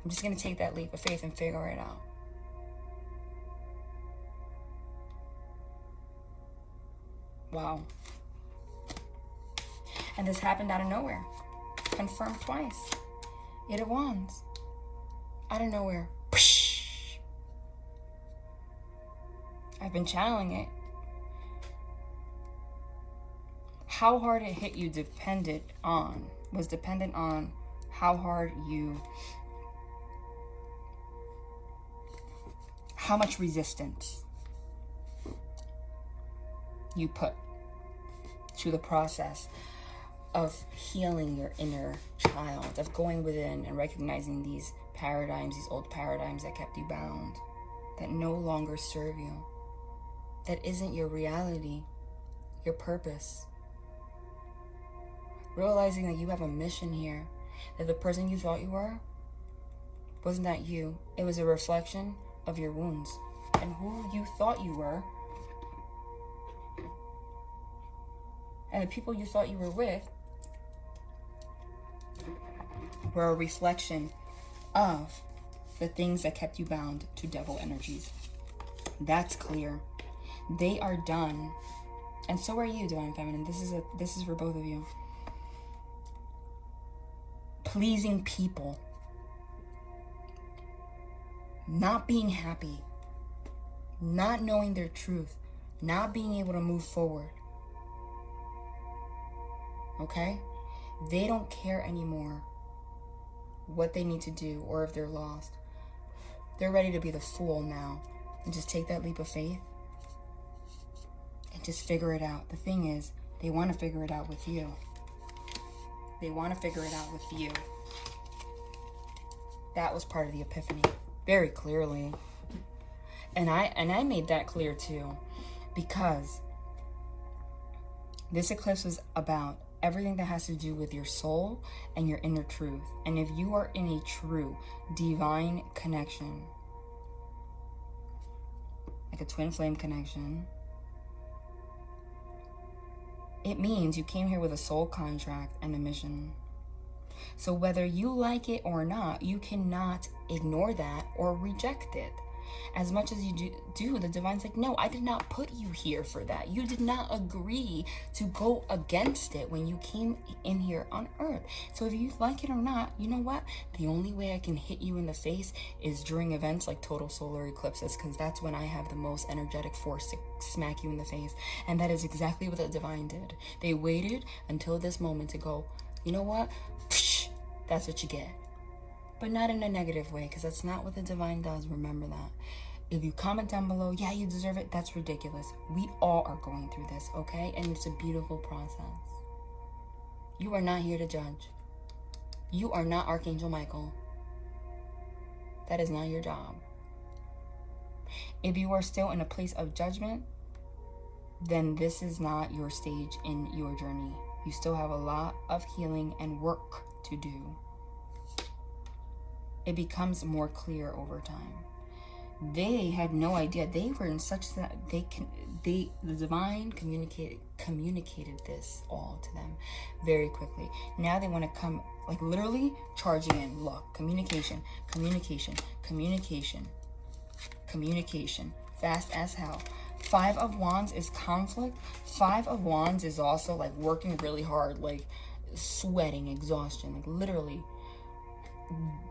I'm just going to take that leap of faith and figure it out. Wow. And this happened out of nowhere. Confirmed twice. Eight of Wands. Out of nowhere. I've been channeling it. How hard it hit you was dependent on how much resistance you put to the process of healing your inner child, of going within and recognizing these paradigms, these old paradigms that kept you bound, that no longer serve you, that isn't your reality, your purpose. Realizing that you have a mission here, that the person you thought you were wasn't that you. It was a reflection of your wounds and who you thought you were. And the people you thought you were with were a reflection of the things that kept you bound to devil energies. That's clear. They are done. And so are you, Divine Feminine. This is for both of you. Pleasing people. Not being happy. Not knowing their truth. Not being able to move forward. Okay? They don't care anymore what they need to do or if they're lost. They're ready to be the fool now and just take that leap of faith and just figure it out. The thing is, they want to figure it out with you. They want to figure it out with you. That was part of the epiphany, very clearly. And I made that clear too, because this eclipse was about everything that has to do with your soul and your inner truth. And if you are in a true divine connection, like a twin flame connection, it means you came here with a soul contract and a mission. So whether you like it or not, you cannot ignore that or reject it. As much as you do, the divine's like, no, I did not put you here for that. You did not agree to go against it when you came in here on earth. So if you like it or not, you know what? The only way I can hit you in the face is during events like total solar eclipses, because that's when I have the most energetic force to smack you in the face. And that is exactly what the divine did. They waited until this moment to go, you know what? Psh, that's what you get. But not in a negative way, because that's not what the divine does. Remember that. If you comment down below, yeah, you deserve it, that's ridiculous. We all are going through this, okay? And it's a beautiful process. You are not here to judge. You are not Archangel Michael. That is not your job. If you are still in a place of judgment, then this is not your stage in your journey. You still have a lot of healing and work to do. It becomes more clear over time. They had no idea. They were in such that the divine communicated this all to them very quickly. Now they want to come, like, literally charging in. Look, communication, fast as hell. 5 of Wands is conflict. 5 of Wands is also like working really hard, like sweating, exhaustion, like literally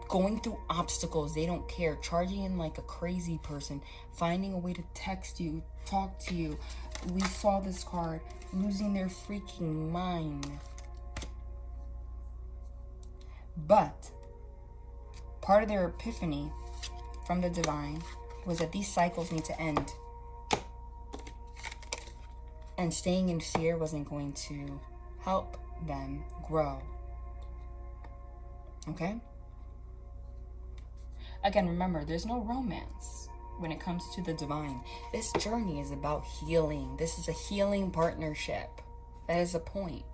going through obstacles. They don't care. Charging in like a crazy person, finding a way to text you, talk to you. We saw this card, losing their freaking mind. But part of their epiphany from the divine was that these cycles need to end. And staying in fear wasn't going to help them grow. Okay? Again, remember, there's no romance when it comes to the divine. This journey is about healing. This is a healing partnership. That is the point.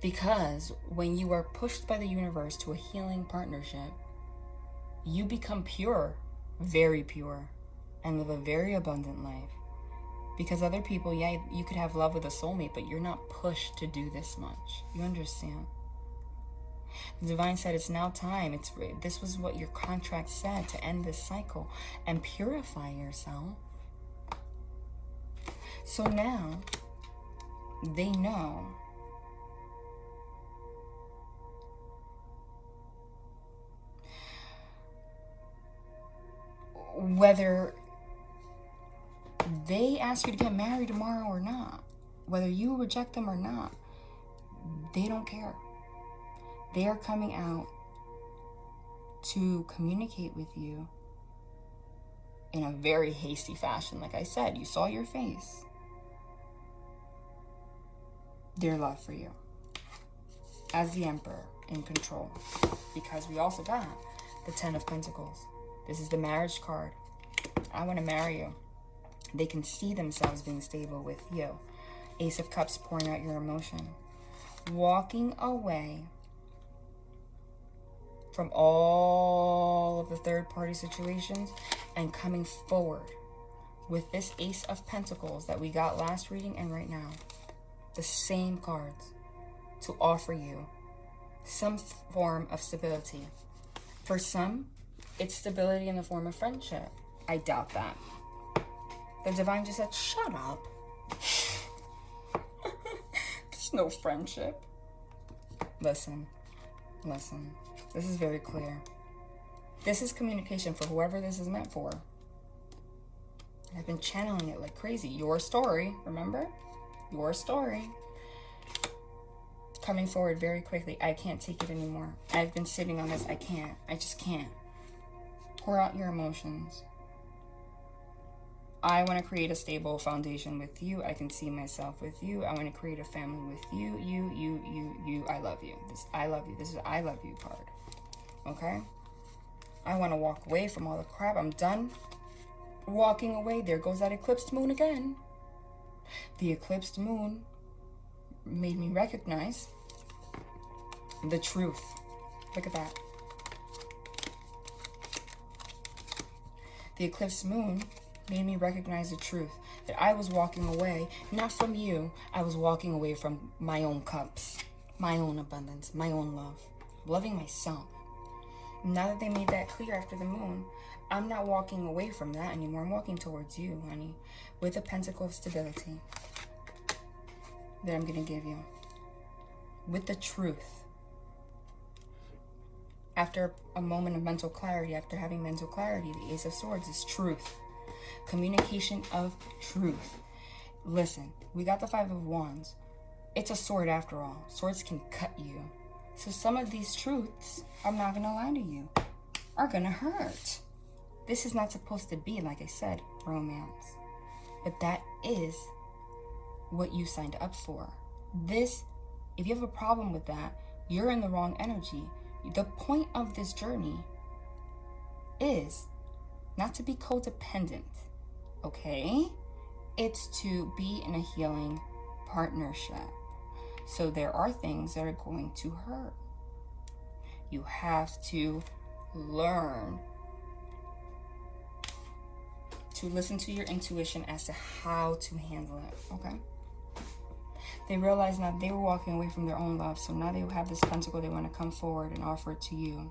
Because when you are pushed by the universe to a healing partnership, you become pure, very pure, and live a very abundant life. Because other people, yeah, you could have love with a soulmate, but you're not pushed to do this much. You understand? The divine said it's now time. This was what your contract said, to end this cycle and purify yourself. So now they know whether they ask you to get married tomorrow or not, whether you reject them or not, they don't care. They are coming out to communicate with you in a very hasty fashion. Like I said, you saw your face. Their love for you as the Emperor in control, because we also got the Ten of Pentacles. This is the marriage card. I want to marry you. They can see themselves being stable with you. Ace of Cups, pouring out your emotion. Walking away from all of the third-party situations and coming forward with this Ace of Pentacles that we got last reading and right now. The same cards to offer you some form of stability. For some, it's stability in the form of friendship. I doubt that. The divine just said, shut up. There's no friendship. Listen. This is very clear. This is communication for whoever this is meant for. I've been channeling it like crazy. Your story, remember? Your story. Coming forward very quickly. I can't take it anymore. I've been sitting on this. I can't. I just can't. Pour out your emotions. I want to create a stable foundation with you. I can see myself with you. I want to create a family with you. You. I love you. I love you. This is I love you card. Okay? I want to walk away from all the crap. I'm done walking away. There goes that eclipsed moon again. The eclipsed moon made me recognize the truth. Look at that. The eclipsed moon made me recognize the truth, that I was walking away, not from you. I was walking away from my own cups, my own abundance, my own love, loving myself. Now that they made that clear after the moon, I'm not walking away from that anymore. I'm walking towards you, honey, with a pentacle of stability that I'm going to give you, with the truth. After a moment of mental clarity, after having mental clarity, the Ace of Swords is truth. Communication of truth. Listen, we got the Five of Wands. It's a sword after all. Swords can cut you. So some of these truths, I'm not going to lie to you, are going to hurt. This is not supposed to be, like I said, romance. But that is what you signed up for. This, if you have a problem with that, you're in the wrong energy. The point of this journey is not to be codependent, okay? It's to be in a healing partnership. So there are things that are going to hurt. You have to learn to listen to your intuition as to how to handle it, okay? They realized now they were walking away from their own love, so now they have this pentacle. They want to come forward and offer it to you.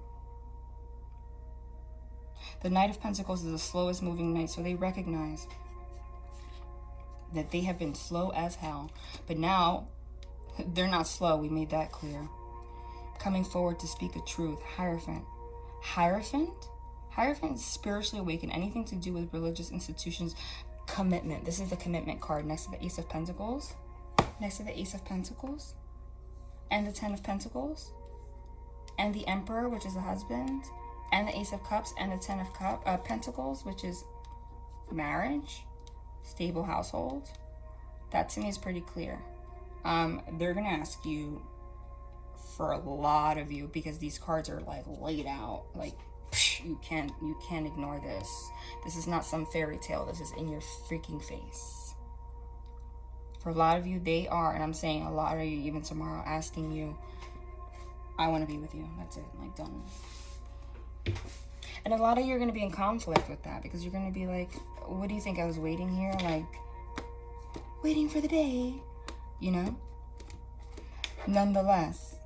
The Knight of Pentacles is the slowest moving knight, so they recognize that they have been slow as hell. But now, they're not slow. We made that clear. Coming forward to speak a truth. Hierophant. Hierophant is spiritually awakened. Anything to do with religious institutions. Commitment. This is the commitment card next to the Ace of Pentacles. Next to the Ace of Pentacles. And the Ten of Pentacles. And the Emperor, which is the husband. And the Ace of Cups and the Ten of Pentacles, which is marriage. Stable household. That to me is pretty clear. They're going to ask you for a lot of you, because these cards are like laid out. Like, you can't ignore this. This is not some fairy tale. This is in your freaking face. For a lot of you, they are, and I'm saying a lot of you, even tomorrow, asking you, I want to be with you. That's it. Like, done. And a lot of you are going to be in conflict with that, because you're going to be like, what do you think? I was waiting here? Like, waiting for the day, you know? Nonetheless,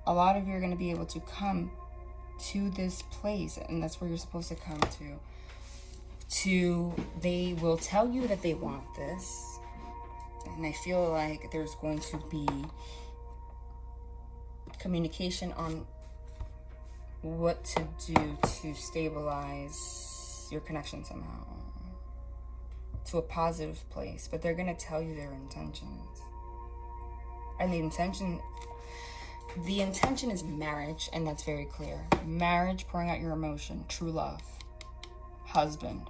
a lot of you are going to be able to come to this place, and that's where you're supposed to come to. They will tell you that they want this. And I feel like there's going to be communication on what to do to stabilize your connection somehow to a positive place. But they're going to tell you their intentions. And the intention is marriage, and that's very clear. Marriage, pouring out your emotion, true love, husband,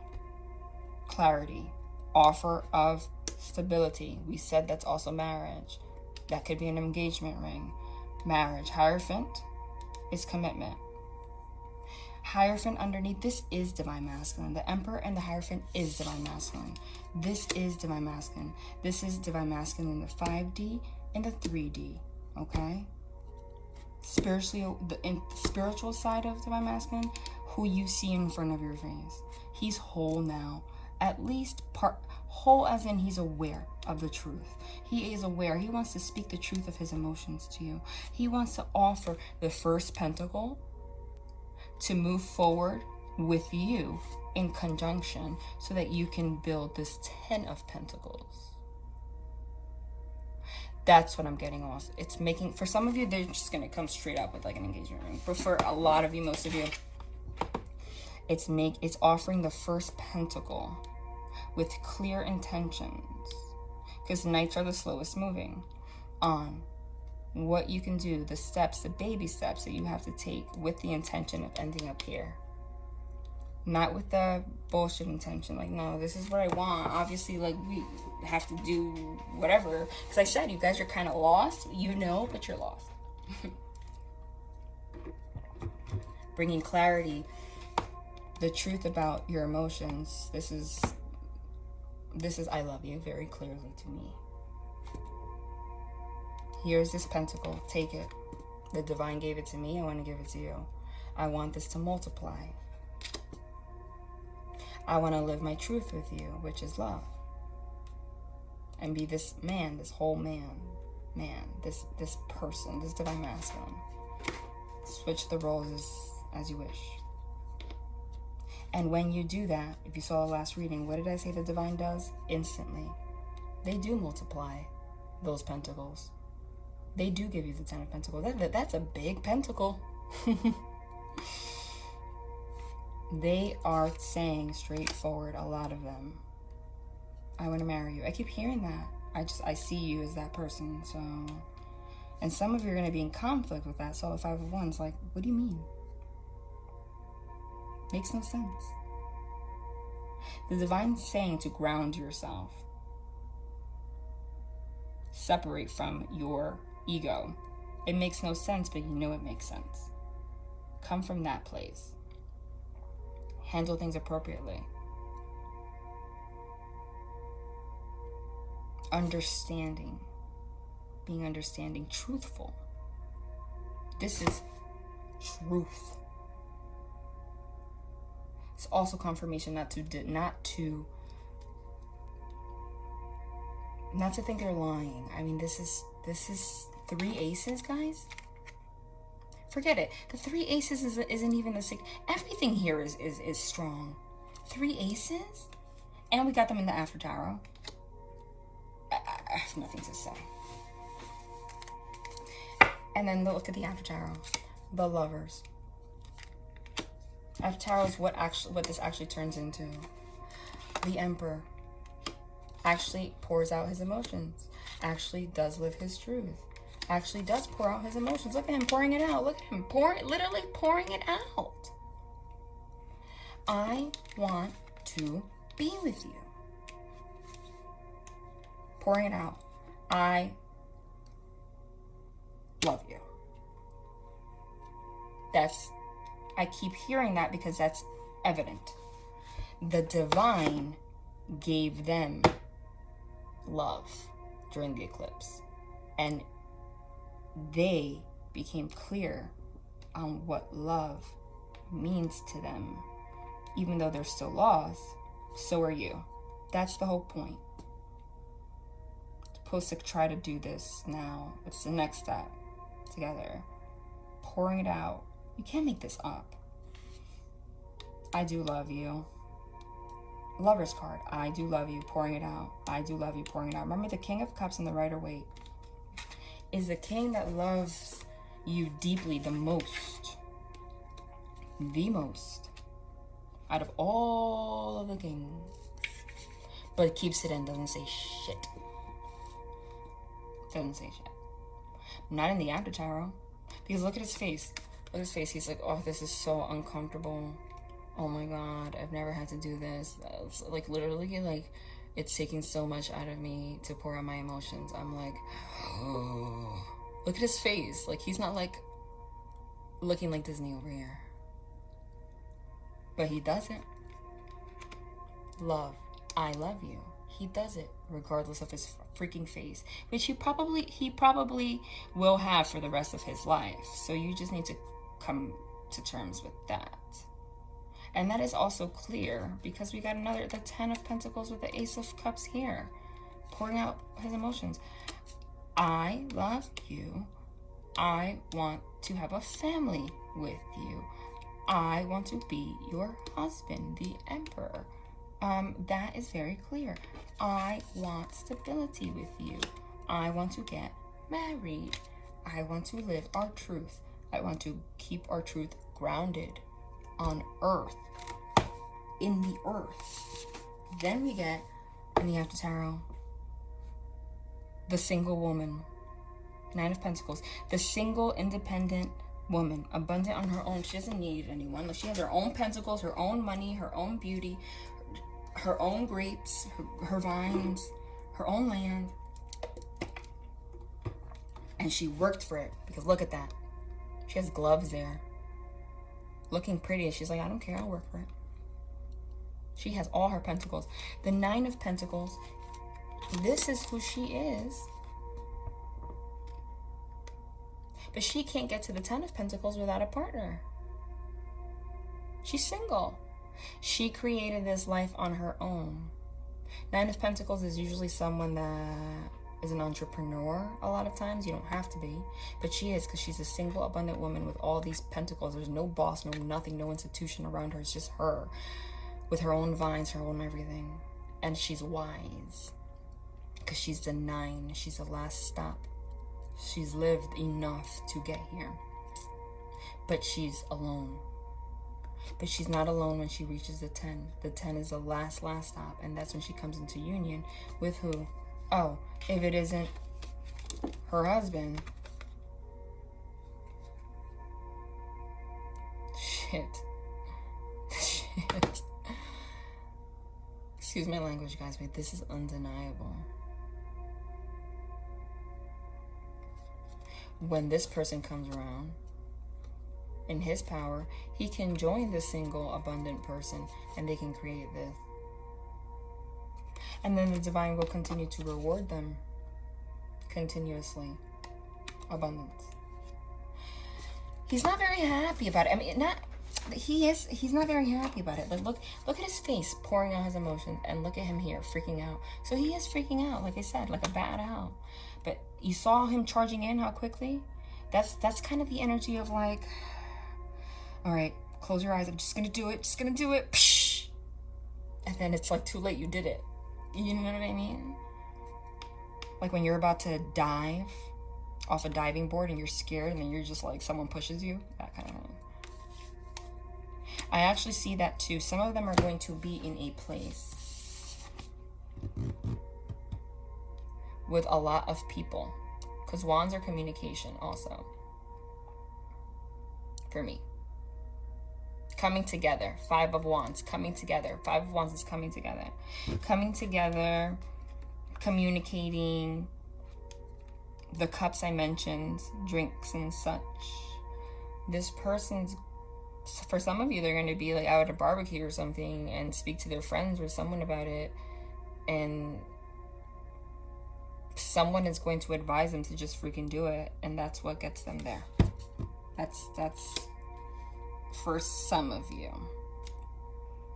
clarity, offer of stability. We said that's also marriage. That could be an engagement ring. Marriage. Hierophant is commitment. Hierophant underneath this is divine masculine. The Emperor and the Hierophant is divine masculine. This is divine masculine. This is divine masculine in the 5D and the 3D. Okay? Spiritually, the spiritual side of divine masculine, who you see in front of your face. He's whole now. At least whole as in he's aware of the truth. He is aware. He wants to speak the truth of his emotions to you. He wants to offer the first pentacle to move forward with you in conjunction so that you can build this 10 of Pentacles. That's what I'm getting also. It's making, for some of you, they're just going to come straight up with like an engagement ring. But for a lot of you, most of you, it's offering the first pentacle with clear intentions, because knights are the slowest moving on what you can do, the steps, the baby steps that you have to take with the intention of ending up here. Not with the bullshit intention, like, no, this is what I want. Obviously, like, we have to do whatever. Because I said, you guys are kind of lost. You know, but you're lost. Bringing clarity, the truth about your emotions. This is I love you very clearly to me. Here's this pentacle. Take it. The divine gave it to me. I want to give it to you. I want this to multiply. I want to live my truth with you, which is love. And be this man, this whole man, this person, this divine masculine. Switch the roles as you wish. And when you do that, if you saw the last reading, what did I say the divine does? Instantly. They do multiply those pentacles. They do give you the 10 of Pentacles. That's a big pentacle. They are saying straightforward, a lot of them, I want to marry you. I keep hearing that. I see you as that person. So, and some of you are going to be in conflict with that. So the 5 of Wands, like, what do you mean? Makes no sense. The divine's saying to ground yourself. Separate from your ego. It makes no sense, but you know it makes sense. Come from that place. Handle things appropriately. Understanding. Being understanding. Truthful. This is truth. It's also confirmation not to think they're lying. I mean, this is 3 aces, guys. Forget it. The 3 aces isn't even the 6. Everything here is strong. 3 aces, and we got them in the after tarot. I have nothing to say. And then look at the after tarot, the Lovers. After tarot is what this actually turns into. The Emperor actually pours out his emotions. Actually does live his truth. Actually does pour out his emotions. Look at him pouring it out. Look at him literally pouring it out. I want to be with you. Pouring it out. I love you. I keep hearing that because that's evident. The divine gave them love during the eclipse. And they became clear on what love means to them. Even though they're still lost, so are you. That's the whole point. Supposed to try to do this now. It's the next step. Together. Pouring it out. You can't make this up. I do love you. Lover's card. I do love you. Pouring it out. I do love you. Pouring it out. Remember, the King of Cups and the Rider-Waite is the king that loves you deeply the most. The most. Out of all of the kings. But keeps it in. Doesn't say shit. Doesn't say shit. Not in the after tarot. Because look at his face. Look at his face. He's like, oh, this is so uncomfortable. Oh my god, I've never had to do this. It's like literally, like, it's taking so much out of me to pour out my emotions. I'm like, oh. Look at his face. Like, he's not like looking like Disney over here. But he does it. Love. I love you. He does it regardless of his freaking face, which he probably will have for the rest of his life. So you just need to come to terms with that. And that is also clear because we got the 10 of Pentacles with the Ace of Cups here, pouring out his emotions. I love you. I want to have a family with you. I want to be your husband, the Emperor. That is very clear. I want stability with you. I want to get married. I want to live our truth. I want to keep our truth grounded on earth, in the earth. Then we get, in the after tarot, the single woman, 9 of Pentacles, the single independent woman, abundant on her own. She doesn't need anyone. She has her own pentacles, her own money, her own beauty, her own grapes, her vines, her own land. And she worked for it, because look at that. She has gloves there, looking pretty, and she's like, I don't care, I'll work for it. She has all her pentacles. The 9 of Pentacles, this is who she is. But she can't get to the 10 of Pentacles without a partner. She's single. She created this life on her own. 9 of Pentacles is usually someone that is an entrepreneur a lot of times. You don't have to be. But she is, because she's a single, abundant woman with all these pentacles. There's no boss, no nothing, no institution around her. It's just her. With her own vines, her own everything. And she's wise. Because she's the 9. She's the last stop. She's lived enough to get here. But she's alone. But she's not alone when she reaches the 10. The 10 is the last stop. And that's when she comes into union with who? Oh, if it isn't her husband. Shit. Excuse my language, guys, but this is undeniable. When this person comes around, in his power, he can join the single, abundant person, and they can create this. And then the divine will continue to reward them continuously. Abundance. He's not very happy about it. I mean, he's not very happy about it. But look at his face pouring out his emotions, and look at him here freaking out. So he is freaking out, like I said, like a bat out. But you saw him charging in, how quickly? That's kind of the energy of like, all right, close your eyes. I'm just gonna do it. Just gonna do it. Psh! And then it's like too late. You did it. You know what I mean? Like when you're about to dive off a diving board and you're scared, and then you're just like, someone pushes you. That kind of thing. I actually see that too. Some of them are going to be in a place with a lot of people, because wands are communication also. For me. Coming together. 5 of wands. Coming together. 5 of wands is coming together. Coming together. Communicating. The cups I mentioned. Drinks and such. This person's, for some of you, they're going to be like out at a barbecue or something and speak to their friends or someone about it. And someone is going to advise them to just freaking do it, and that's what gets them there. That's for some of you.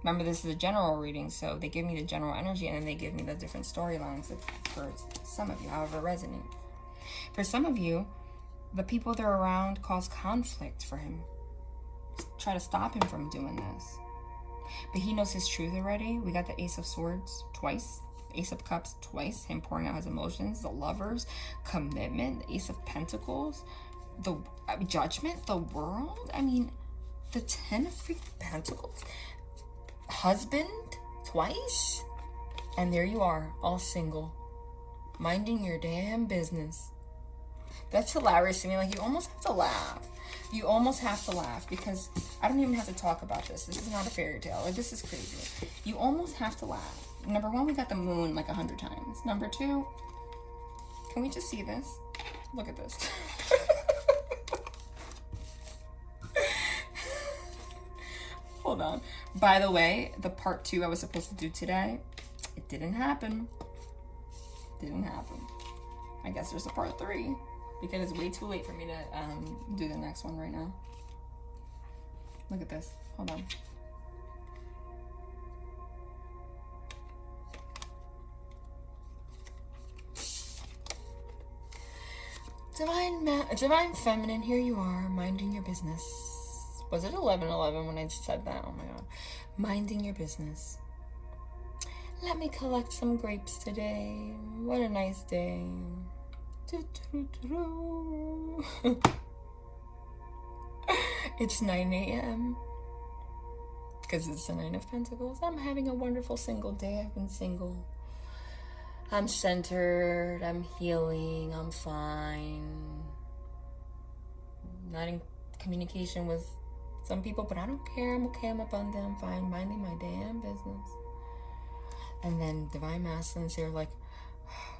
Remember, this is a general reading, so they give me the general energy, and then they give me the different storylines for some of you, however it resonates. For some of you, the people they're around cause conflict for him. Try to stop him from doing this. But he knows his truth already. We got the Ace of Swords twice, Ace of Cups twice, him pouring out his emotions, the Lovers, commitment, the Ace of Pentacles, the Judgment, the World. I mean, the 10 of freaking Pentacles. Husband twice, and there you are, all single, minding your damn business. That's hilarious to me. Like, you almost have to laugh. You almost have to laugh, because I don't even have to talk about this. This is not a fairy tale. Like, this is crazy. You almost have to laugh. Number one, we got the moon like 100 times. Number two, can we just see this? Look at this. Hold on. By the way, the part 2 I was supposed to do today, it didn't happen. Didn't happen. I guess there's a part 3, because it's way too late for me to do the next one right now. Look at this. Hold on. Divine Feminine, here you are, minding your business. Was it 11:11 when I said that? Oh my god. Minding your business. Let me collect some grapes today. What a nice day. It's 9 a.m. because it's the 9 of Pentacles. I'm having a wonderful single day. I've been single. I'm centered. I'm healing. I'm fine. Not in communication with some people, but I don't care. I'm okay. I'm abundant. I'm fine. Minding my damn business. And then Divine Masculines, they're like, oh,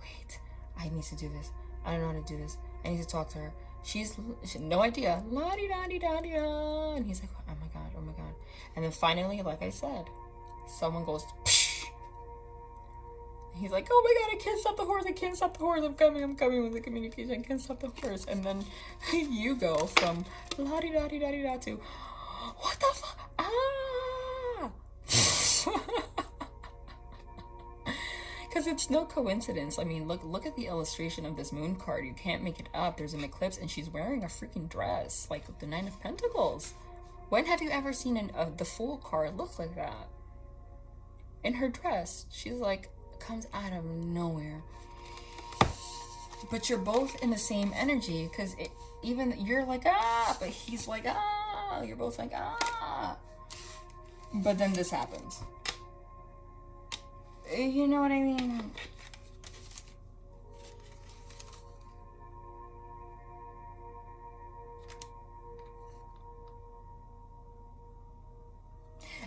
wait, I need to do this. I don't know how to do this. I need to talk to her. She no idea. La-di-da-di-da-di-da. And he's like, oh my god, oh my god. And then finally, like I said, someone goes, psh. He's like, oh my god, I can't stop the horse. I can't stop the horse. I'm coming with the communication. I can't stop the horse. And then you go from la-di-da-di-da-di-da to, what the fuck? Ah! Because it's no coincidence. I mean, look at the illustration of this moon card. You can't make it up. There's an eclipse, and she's wearing a freaking dress, like the 9 of Pentacles. When have you ever seen the Fool card look like that? In her dress, she's like, comes out of nowhere. But you're both in the same energy, because even you're like, ah, but he's like, ah. You're both like, ah. But then this happens. You know what I mean?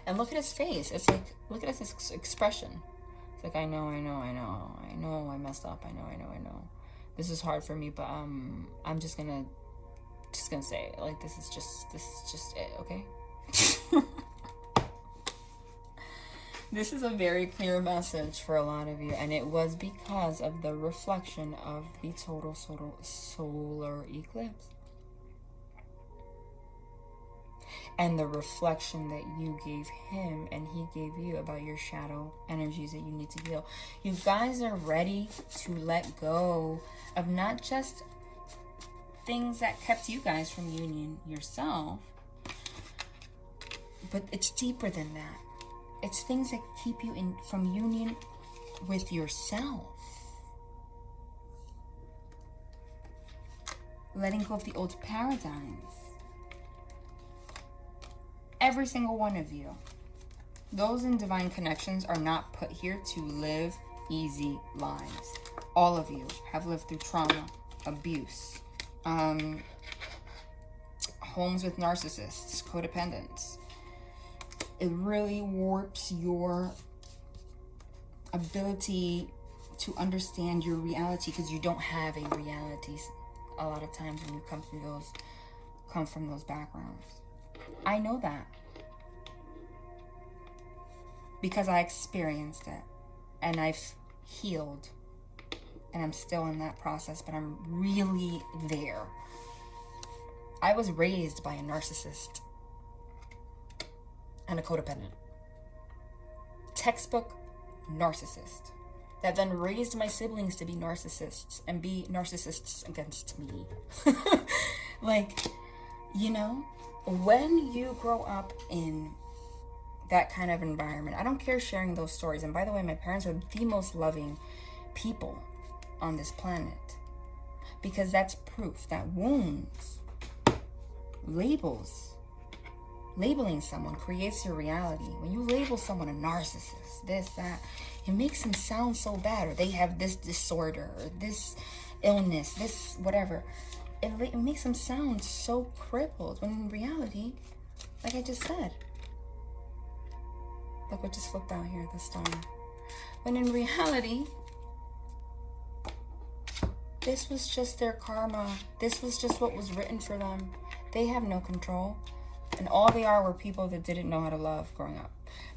And look at his face. It's like, look at his expression. It's like, I know, I messed up. I know. This is hard for me, but I'm just gonna say it. Like, this is just it, okay? This is a very clear message for a lot of you, and it was because of the reflection of the total solar eclipse. And the reflection that you gave him and he gave you about your shadow energies that you need to heal. You guys are ready to let go of not just things that kept you guys from union yourself, but it's deeper than that. It's things that keep you from union with yourself. Letting go of the old paradigms. Every single one of you. Those in divine connections are not put here to live easy lives. All of you have lived through trauma, abuse, homes with narcissists, codependents. It really warps your ability to understand your reality, because you don't have a reality a lot of times when you come from those backgrounds. I know that because I experienced it, and I've healed and I'm still in that process, but I'm really there. I was raised by a narcissist and a codependent. Textbook narcissist. That then raised my siblings to be narcissists and be narcissists against me. Like, you know, when you grow up in that kind of environment, I don't care sharing those stories. And by the way, my parents are the most loving people on this planet, because that's proof that wounds, labeling someone creates your reality. When you label someone a narcissist, this, that, it makes them sound so bad, or they have this disorder, or this illness, this whatever. It makes them sound so crippled, when in reality, like I just said, look what just flipped out here, the star. When in reality, this was just their karma. This was just what was written for them. They have no control. And all they are were people that didn't know how to love growing up.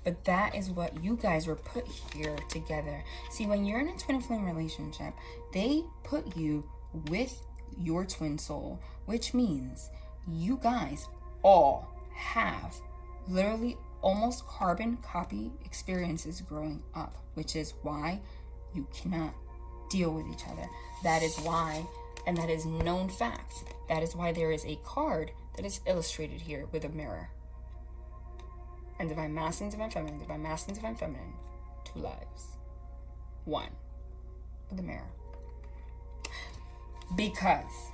But that is what you guys were put here together. See, when you're in a twin flame relationship, they put you with your twin soul, which means you guys all have literally almost carbon copy experiences growing up, which is why you cannot deal with each other. That is why, and that is known fact. That is why there is a card that is illustrated here with a mirror. And divine masculine, divine feminine, divine masculine, divine feminine. 2 lives. 1 with a mirror. Because,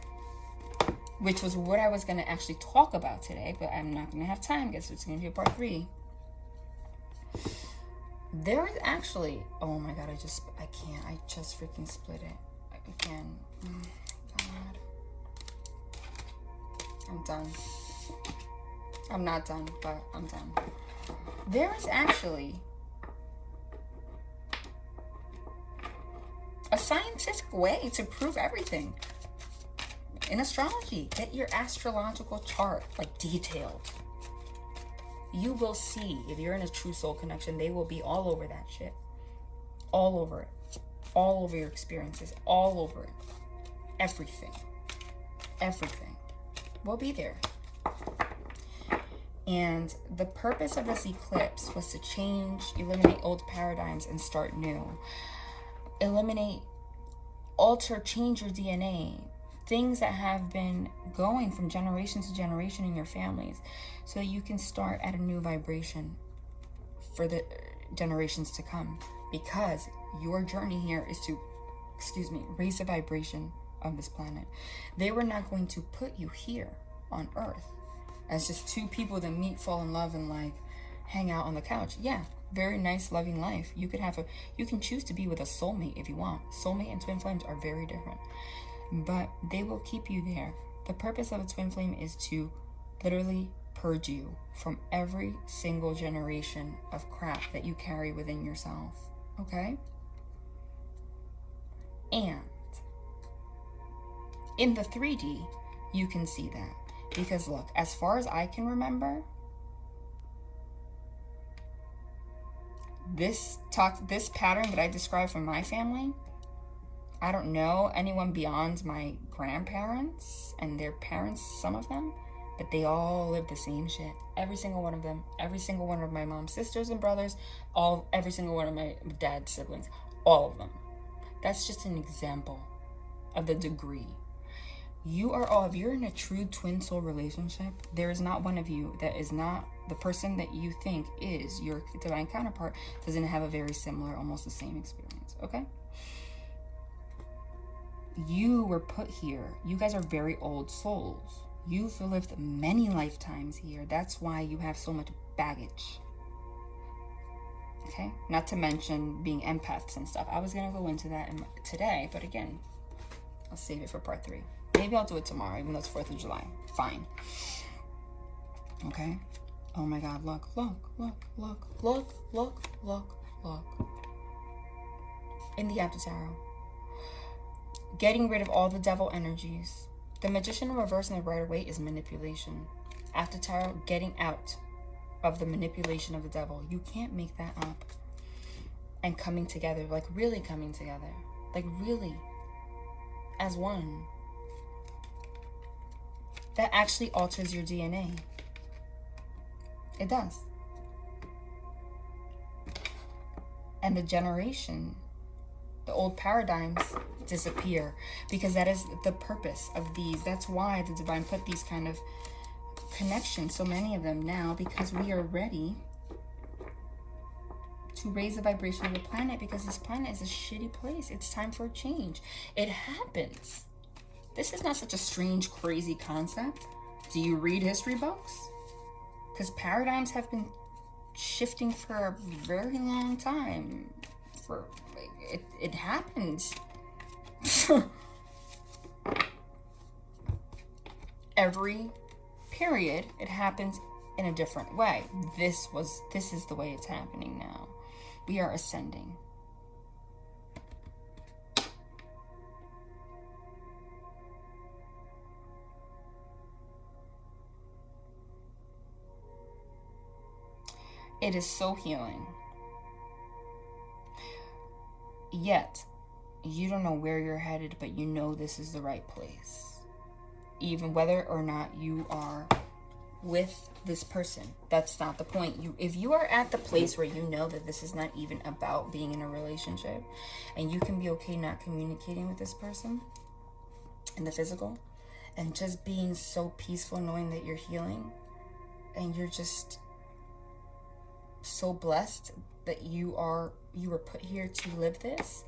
which was what I was going to actually talk about today, but I'm not going to have time. Guess it's going to be a part 3. There is actually, oh my God, I just freaking split it again. God. I'm done. I'm not done, but I'm done. There is actually a scientific way to prove everything in astrology. Get your astrological chart, like, detailed. You will see, if you're in a true soul connection, they will be all over that shit. All over it. All over your experiences. All over it. Everything. Everything will be there. And the purpose of this eclipse was to change, eliminate old paradigms and start new. Eliminate, alter, change your DNA. Things that have been going from generation to generation in your families, so you can start at a new vibration for the generations to come. Because your journey here is to, raise the vibration of this planet. They were not going to put you here on Earth as just 2 people that meet, fall in love, and like hang out on the couch. Yeah, very nice, loving life. You can choose to be with a soulmate if you want. Soulmate and twin flames are very different, but they will keep you there. The purpose of a twin flame is to literally purge you from every single generation of crap that you carry within yourself. Okay? And in the 3D, you can see that. Because look, as far as I can remember, this pattern that I described from my family, I don't know anyone beyond my grandparents and their parents, some of them, but they all live the same shit. Every single one of them, every single one of my mom's sisters and brothers, every single one of my dad's siblings, all of them. That's just an example of the degree. You are all, if you're in a true twin soul relationship, there is not one of you that is not the person that you think is your divine counterpart, doesn't have a very similar, almost the same experience, okay? You were put here. You guys are very old souls. You've lived many lifetimes here. That's why you have so much baggage. Okay? Not to mention being empaths and stuff. I was going to go into that today, but again, I'll save it for part 3. Maybe I'll do it tomorrow, even though it's 4th of July. Fine. Okay? Oh my God, look, look, look, look, look, look, look, look. In the After Tarot. Getting rid of all the devil energies. The Magician in reverse and the Rider-Waite is manipulation. After Tarot, getting out of the manipulation of the devil. You can't make that up. And coming together, like really coming together. Like really as one. That actually alters your DNA. It does. And the generation, the old paradigms disappear, because that is the purpose of these. That's why the divine put these kind of connections, so many of them now, because we are ready to raise the vibration of the planet, because this planet is a shitty place. It's time for a change. It happens. This is not such a strange, crazy concept. Do you read history books? Because paradigms have been shifting for a very long time. It happens. Every period, it happens in a different way. This is the way it's happening now. We are ascending. It is so healing. Yet, you don't know where you're headed, but you know this is the right place. Even whether or not you are with this person, that's not the point. If you are at the place where you know that this is not even about being in a relationship, and you can be okay not communicating with this person in the physical, and just being so peaceful knowing that you're healing, and you're just so blessed that you were put here to live this,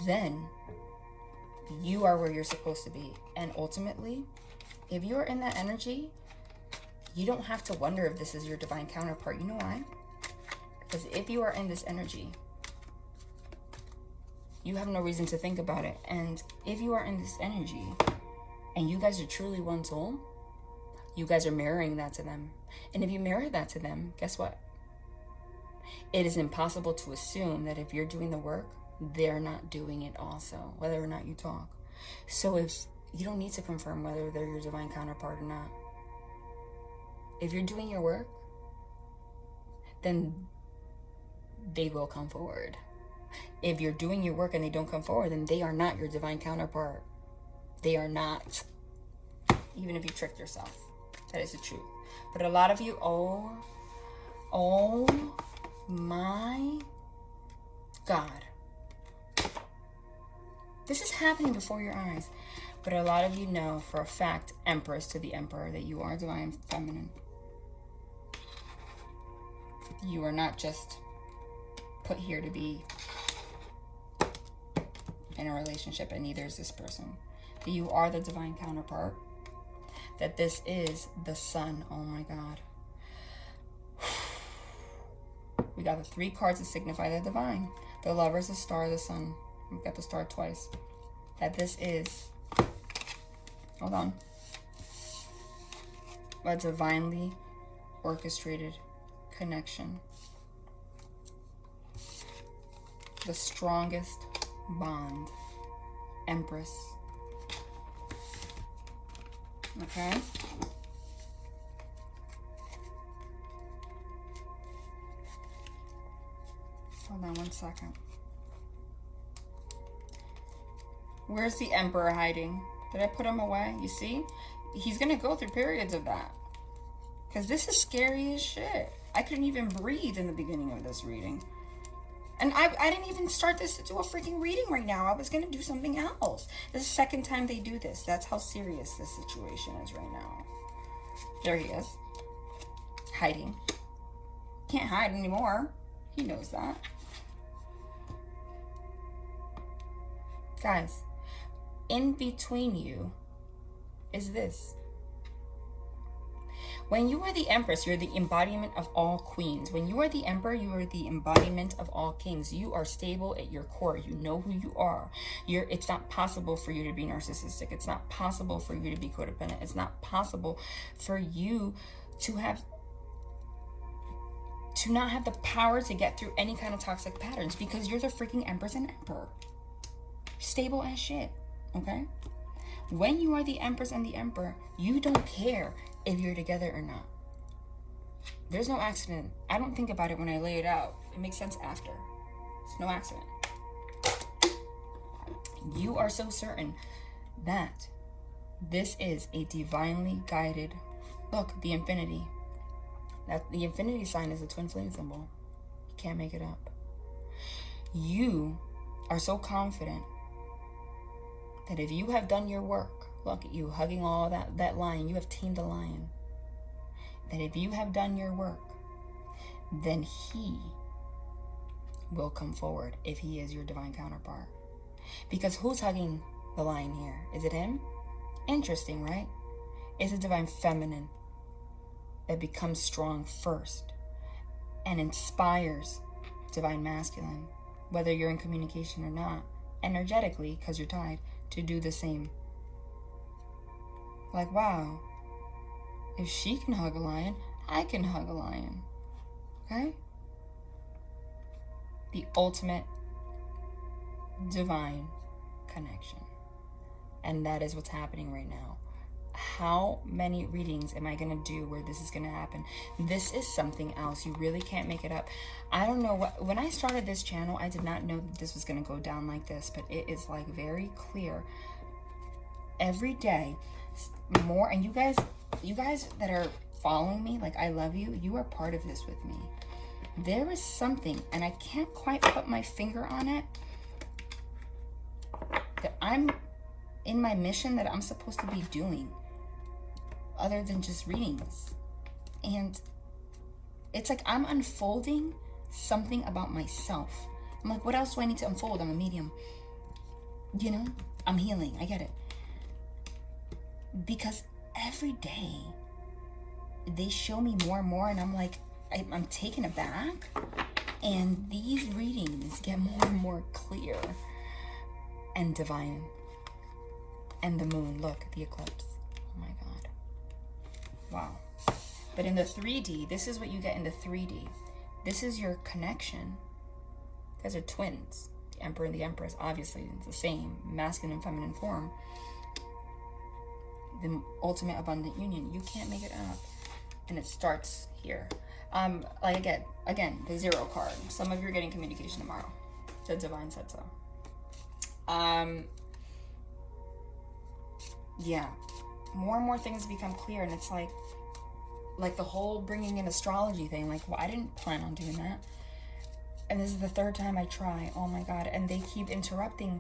then you are where you're supposed to be. And ultimately, if you are in that energy, you don't have to wonder if this is your divine counterpart. You know why? Because if you are in this energy, you have no reason to think about it. And if you are in this energy and you guys are truly one soul, you guys are mirroring that to them. And if you mirror that to them, guess what? It is impossible to assume that if you're doing the work, they're not doing it also, whether or not you talk. So if you don't need to confirm whether they're your divine counterpart or not. If you're doing your work, then they will come forward. If you're doing your work and they don't come forward, then they are not your divine counterpart. They are not. Even if you tricked yourself. That is the truth. But a lot of you, oh my God. This is happening before your eyes. But a lot of you know for a fact, Empress to the Emperor, that you are divine feminine. You are not just put here to be in a relationship, and neither is this person. That you are the divine counterpart. That this is the sun. Oh my God. We got the 3 cards that signify the divine. The Lovers, the Star, the Sun. We've got the Star twice. That this is, hold on, a divinely orchestrated connection. The strongest bond. Empress. Okay? Hold on 1 second. Where's the Emperor hiding? Did I put him away? You see? He's gonna go through periods of that. Because this is scary as shit. I couldn't even breathe in the beginning of this reading. And I didn't even start this to do a freaking reading right now. I was gonna do something else. This is the second time they do this. That's how serious this situation is right now. There he is. Hiding. Can't hide anymore. He knows that. Guys, in between you is this. When you are the Empress, you're the embodiment of all queens. When you are the Emperor, you are the embodiment of all kings. You are stable at your core. You know who you are. It's not possible for you to be narcissistic. It's not possible for you to be codependent. It's not possible for you to not have the power to get through any kind of toxic patterns, because you're the freaking Empress and Emperor. Stable as shit, okay? When you are the Empress and the Emperor, you don't care if you're together or not. There's no accident. I don't think about it when I lay it out. It makes sense after. It's no accident. You are so certain that this is a divinely guided, look, the infinity. That the infinity sign is a twin flame symbol. You can't make it up. You are so confident that if you have done your work, look at you hugging all that lion, you have tamed a lion. That if you have done your work, then he will come forward if he is your divine counterpart. Because who's hugging the lion here? Is it him? Interesting, right? It's a divine feminine that becomes strong first and inspires divine masculine, whether you're in communication or not, energetically, because you're tied, to do the same. Like, wow, if she can hug a lion, I can hug a lion. Okay? The ultimate divine connection. And that is what's happening right now. How many readings am I going to do where this is going to happen? This is something else. You really can't make it up. I don't know what, when I started this channel, I did not know that this was going to go down like this, but it is like very clear every day more. And you guys that are following me, like, I love you. You are part of this with me. There is something, and I can't quite put my finger on it, that I'm in my mission that I'm supposed to be doing other than just readings. And it's like I'm unfolding something about myself. I'm like, what else do I need to unfold? I'm a medium. You know, I'm healing. I get it. Because every day they show me more and more, and I'm like, I'm taken aback. And these readings get more and more clear and divine. And the moon, look, the eclipse. Oh my God. Wow. But in the 3D, this is what you get in the 3D. This is your connection. These are twins. The Emperor and the Empress, obviously, it's the same masculine and feminine form. The ultimate abundant union. You can't make it up. And it starts here. Like again, the 0 card. Some of you are getting communication tomorrow. The divine said so. Yeah, more and more things become clear, and it's like the whole bringing in astrology thing. Like, well, I didn't plan on doing that, and this is the 3rd time I try. Oh my God. And they keep interrupting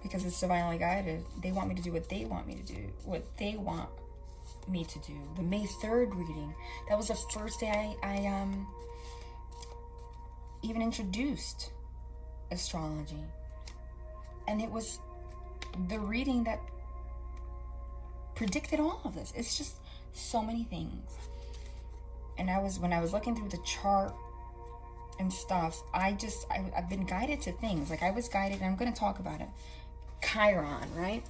because it's divinely guided. They want me to do what they want me to do, what they want me to do. The May 3rd reading, that was the first day I even introduced astrology, and it was the reading that predicted all of this. It's just so many things. And when I was looking through the chart and stuff, I've been guided to things. Like, I was guided, and I'm going to talk about it. Chiron, right?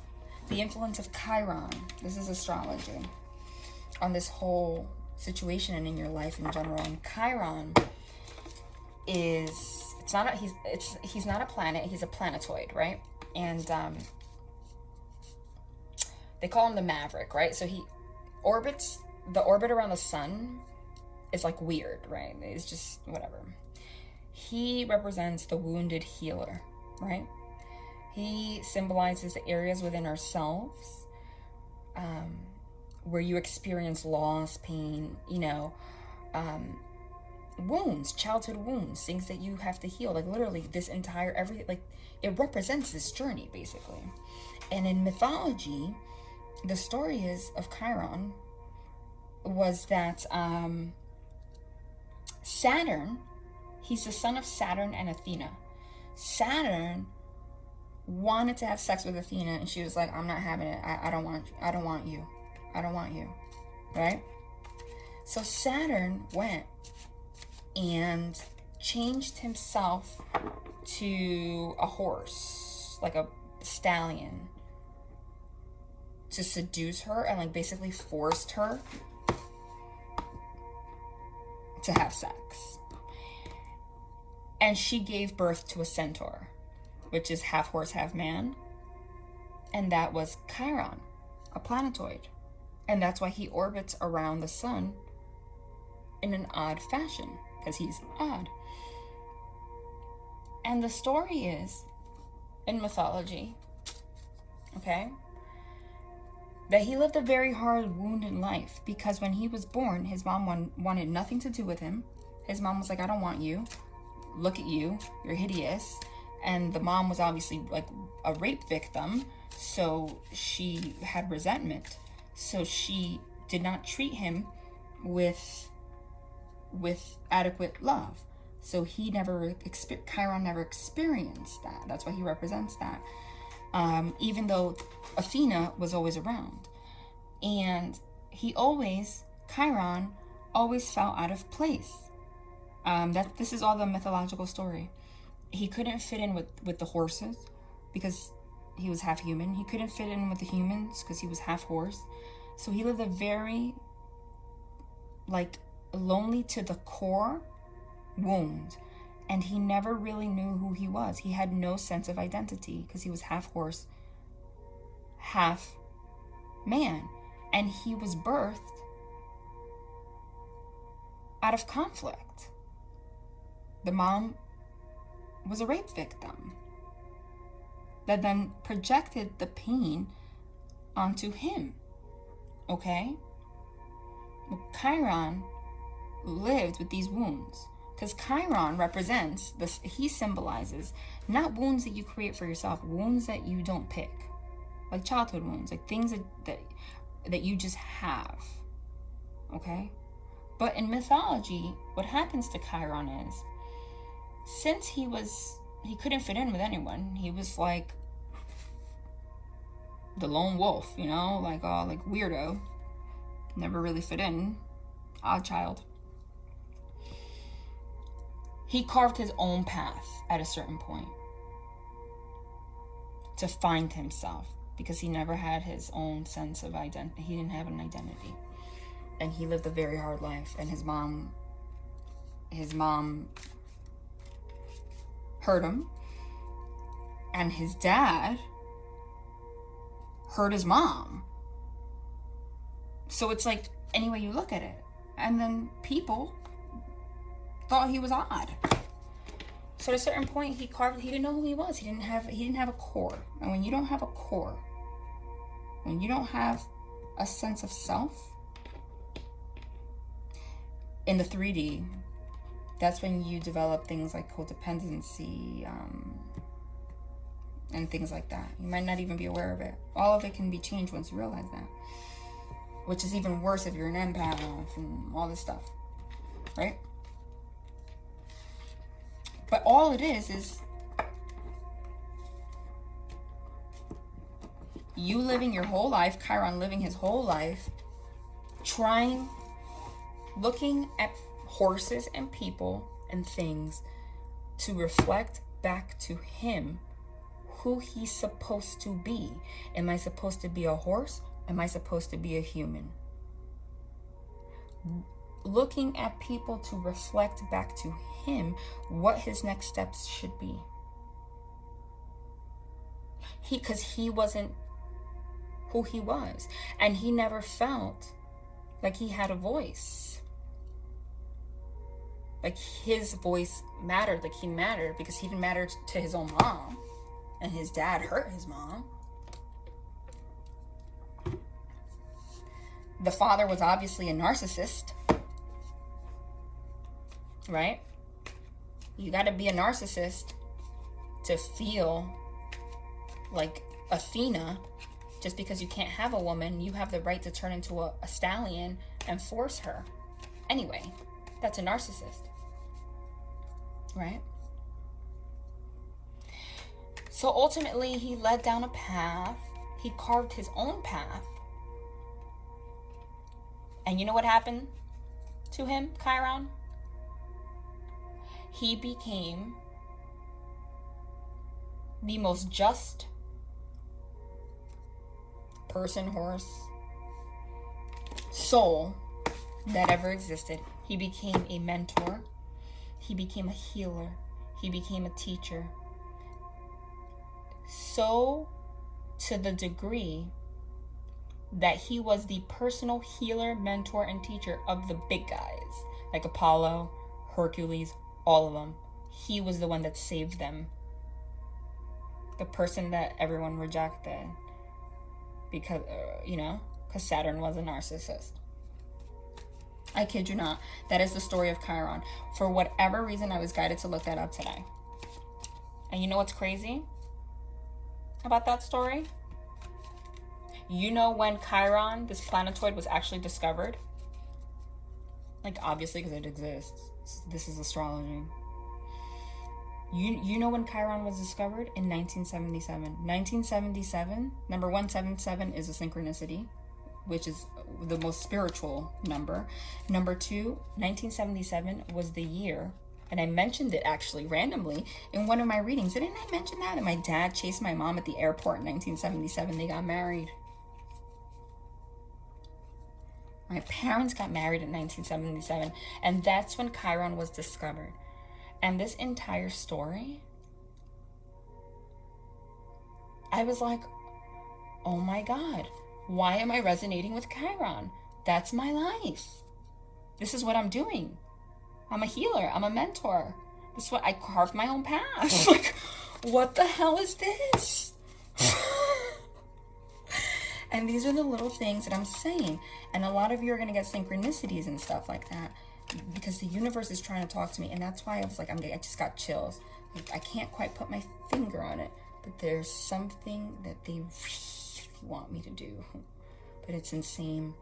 The influence of Chiron. This is astrology on this whole situation and in your life in general. And Chiron is, he's not a planet, he's a planetoid, right? And they call him the Maverick, right? So he orbits, the orbit around the sun is like weird, right? It's just whatever. He represents the wounded healer, right? He symbolizes the areas within ourselves where you experience loss, pain, you know, wounds, childhood wounds, things that you have to heal. Like, literally this entire, it represents this journey, basically. And in mythology, the story is of Chiron was that Saturn, he's the son of Saturn and Athena. Saturn wanted to have sex with Athena, and she was like, I'm not having it. I don't want you. I don't want you. Right? So Saturn went and changed himself to a horse, like a stallion, to seduce her, and like basically forced her to have sex. And she gave birth to a centaur, which is half horse, half man. And that was Chiron, a planetoid. And that's why he orbits around the sun in an odd fashion, because he's odd. And the story is, in mythology, okay? That he lived a very hard, wounded life, because when he was born, his mom wanted nothing to do with him. His mom was like, I don't want you. Look at you. You're hideous. And the mom was obviously like a rape victim, so she had resentment. So she did not treat him with adequate love. So he never, Chiron never experienced that. That's why he represents that. Even though Athena was always around. And Chiron always felt out of place. This is all the mythological story. He couldn't fit in with the horses because he was half human. He couldn't fit in with the humans because he was half horse. So he lived a very, like, lonely to the core wound. And he never really knew who he was. He had no sense of identity because he was half horse, half man. And he was birthed out of conflict. The mom was a rape victim that then projected the pain onto him. Okay? Well, Chiron lived with these wounds. Because Chiron represents, he symbolizes not wounds that you create for yourself, wounds that you don't pick. Like childhood wounds, like things that you just have. Okay? But in mythology, what happens to Chiron is, since he couldn't fit in with anyone, he was like the lone wolf, you know, like weirdo, never really fit in, odd child. He carved his own path at a certain point to find himself, because he never had his own sense of identity. He didn't have an identity. And he lived a very hard life. And his mom hurt him. And his dad hurt his mom. So it's like, any way you look at it. And then people thought he was odd. So at a certain point, he didn't know who he was. He didn't have a core. And when you don't have a core, when you don't have a sense of self in the 3D, that's when you develop things like codependency, and things like that. You might not even be aware of it. All of it can be changed once you realize that. Which is even worse if you're an empath and all this stuff, right? But all it is you living your whole life, Chiron living his whole life, looking at horses and people and things to reflect back to him who he's supposed to be. Am I supposed to be a horse? Am I supposed to be a human? Looking at people to reflect back to him what his next steps should be. Because he wasn't who he was. And he never felt like he had a voice. Like his voice mattered, like he mattered, because he didn't matter to his own mom. And his dad hurt his mom. The father was obviously a narcissist. Right? You got to be a narcissist to feel like Athena. Just because you can't have a woman, you have the right to turn into a stallion and force her. Anyway, that's a narcissist. Right? So ultimately, he led down a path. He carved his own path. And you know what happened to him, Chiron? He became the most just person, horse, soul that ever existed. He became a mentor. He became a healer. He became a teacher. So to the degree that he was the personal healer, mentor, and teacher of the big guys, like Apollo, Hercules, all of them. He was the one that saved them. The person that everyone rejected. because, you know, because Saturn was a narcissist. I kid you not. That is the story of Chiron. For whatever reason, I was guided to look that up today. And you know what's crazy about that story? You know when Chiron, this planetoid, was actually discovered? Like, obviously, because it exists. This is astrology. You know when Chiron was discovered? In 1977. 1977, number 177 is a synchronicity, which is the most spiritual number. Number 2, 1977 was the year, and I mentioned it actually randomly in one of my readings. Didn't I mention that? And my dad chased my mom at the airport in 1977. They got married. My parents got married in 1977, and that's when Chiron was discovered. And this entire story, I was like, oh my God, why am I resonating with Chiron? That's my life. This is what I'm doing. I'm a healer. I'm a mentor. This is what I carved my own path. Like, what the hell is this? And these are the little things that I'm saying. And a lot of you are going to get synchronicities and stuff like that, because the universe is trying to talk to me. And that's why I was like, I just got chills. Like, I can't quite put my finger on it, but there's something that they really want me to do. But it's insane.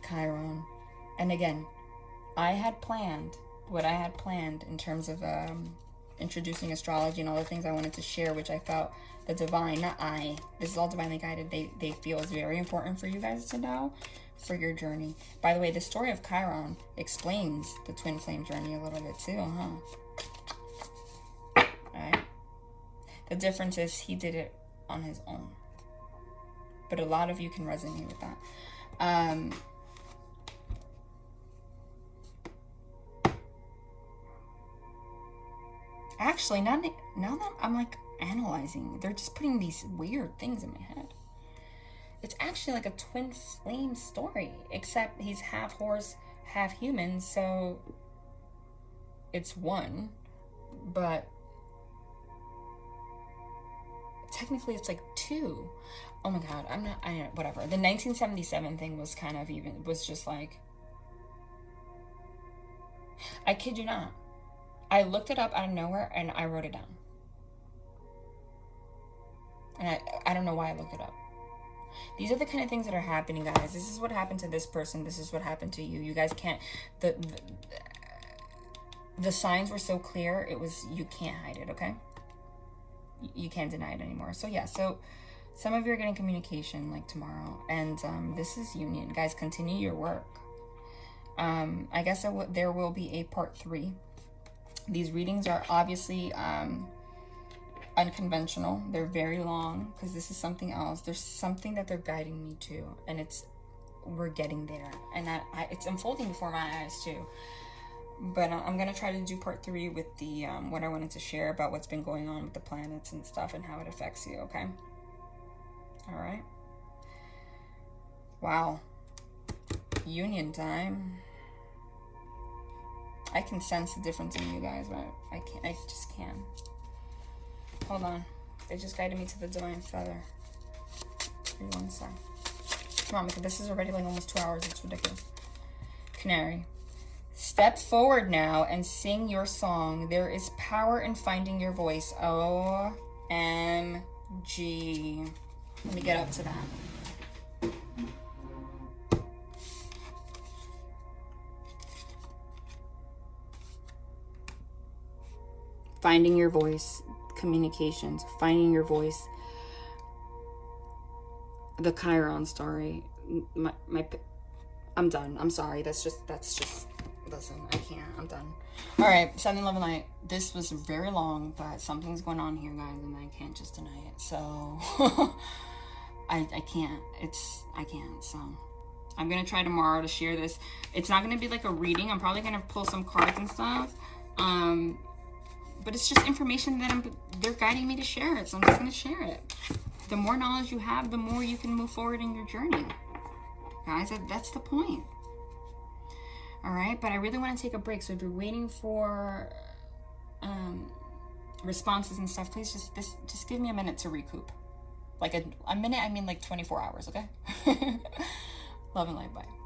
Chiron. And again, I had planned what I had planned in terms of introducing astrology and all the things I wanted to share, which I felt the divine, not I, this is all divinely guided, they feel is very important for you guys to know for your journey. By the way, the story of Chiron explains the twin flame journey a little bit too, huh? Alright? The difference is he did it on his own. But a lot of you can resonate with that. Actually, now that I'm like analyzing, they're just putting these weird things in my head. It's actually like a twin flame story, except he's half horse, half human, so it's one. But technically it's like two. Oh my God, whatever. The 1977 thing was kind of was just like, I kid you not. I looked it up out of nowhere and I wrote it down. And I don't know why I looked it up. These are the kind of things that are happening, guys. This is what happened to this person. This is what happened to you. You guys can't, the signs were so clear. It was, you can't hide it, okay? You can't deny it anymore. So yeah, so some of you are getting communication like tomorrow. And this is union. Guys, continue your work. I guess there will be a part 3. These readings are obviously unconventional. They're very long because this is something else. There's something that they're guiding me to, and we're getting there, and it's unfolding before my eyes too. But I'm gonna try to do part 3 with the what I wanted to share about what's been going on with the planets and stuff and how it affects you. Okay. All right. Wow. Union time. I can sense the difference in you guys, but I just can't. Hold on. They just guided me to the divine feather. Give me one sec. Come on, because this is already like almost 2 hours. It's ridiculous. Canary. Step forward now and sing your song. There is power in finding your voice. OMG. Let me get up to that. Finding your voice, communications, finding your voice. The Chiron story. I'm done. I'm sorry. That's just, listen, I can't. I'm done. All right, 7-11 night. This was very long, but something's going on here, guys, and I can't just deny it. So, I can't. I can't. So, I'm going to try tomorrow to share this. It's not going to be like a reading. I'm probably going to pull some cards and stuff. But it's just information that they're guiding me to share it, so I'm just going to share it. The more knowledge you have, the more you can move forward in your journey. Guys, that's the point. All right, but I really want to take a break, so if you're waiting for responses and stuff, please just give me a minute to recoup. Like a minute, I mean like 24 hours, okay? Love and light, bye.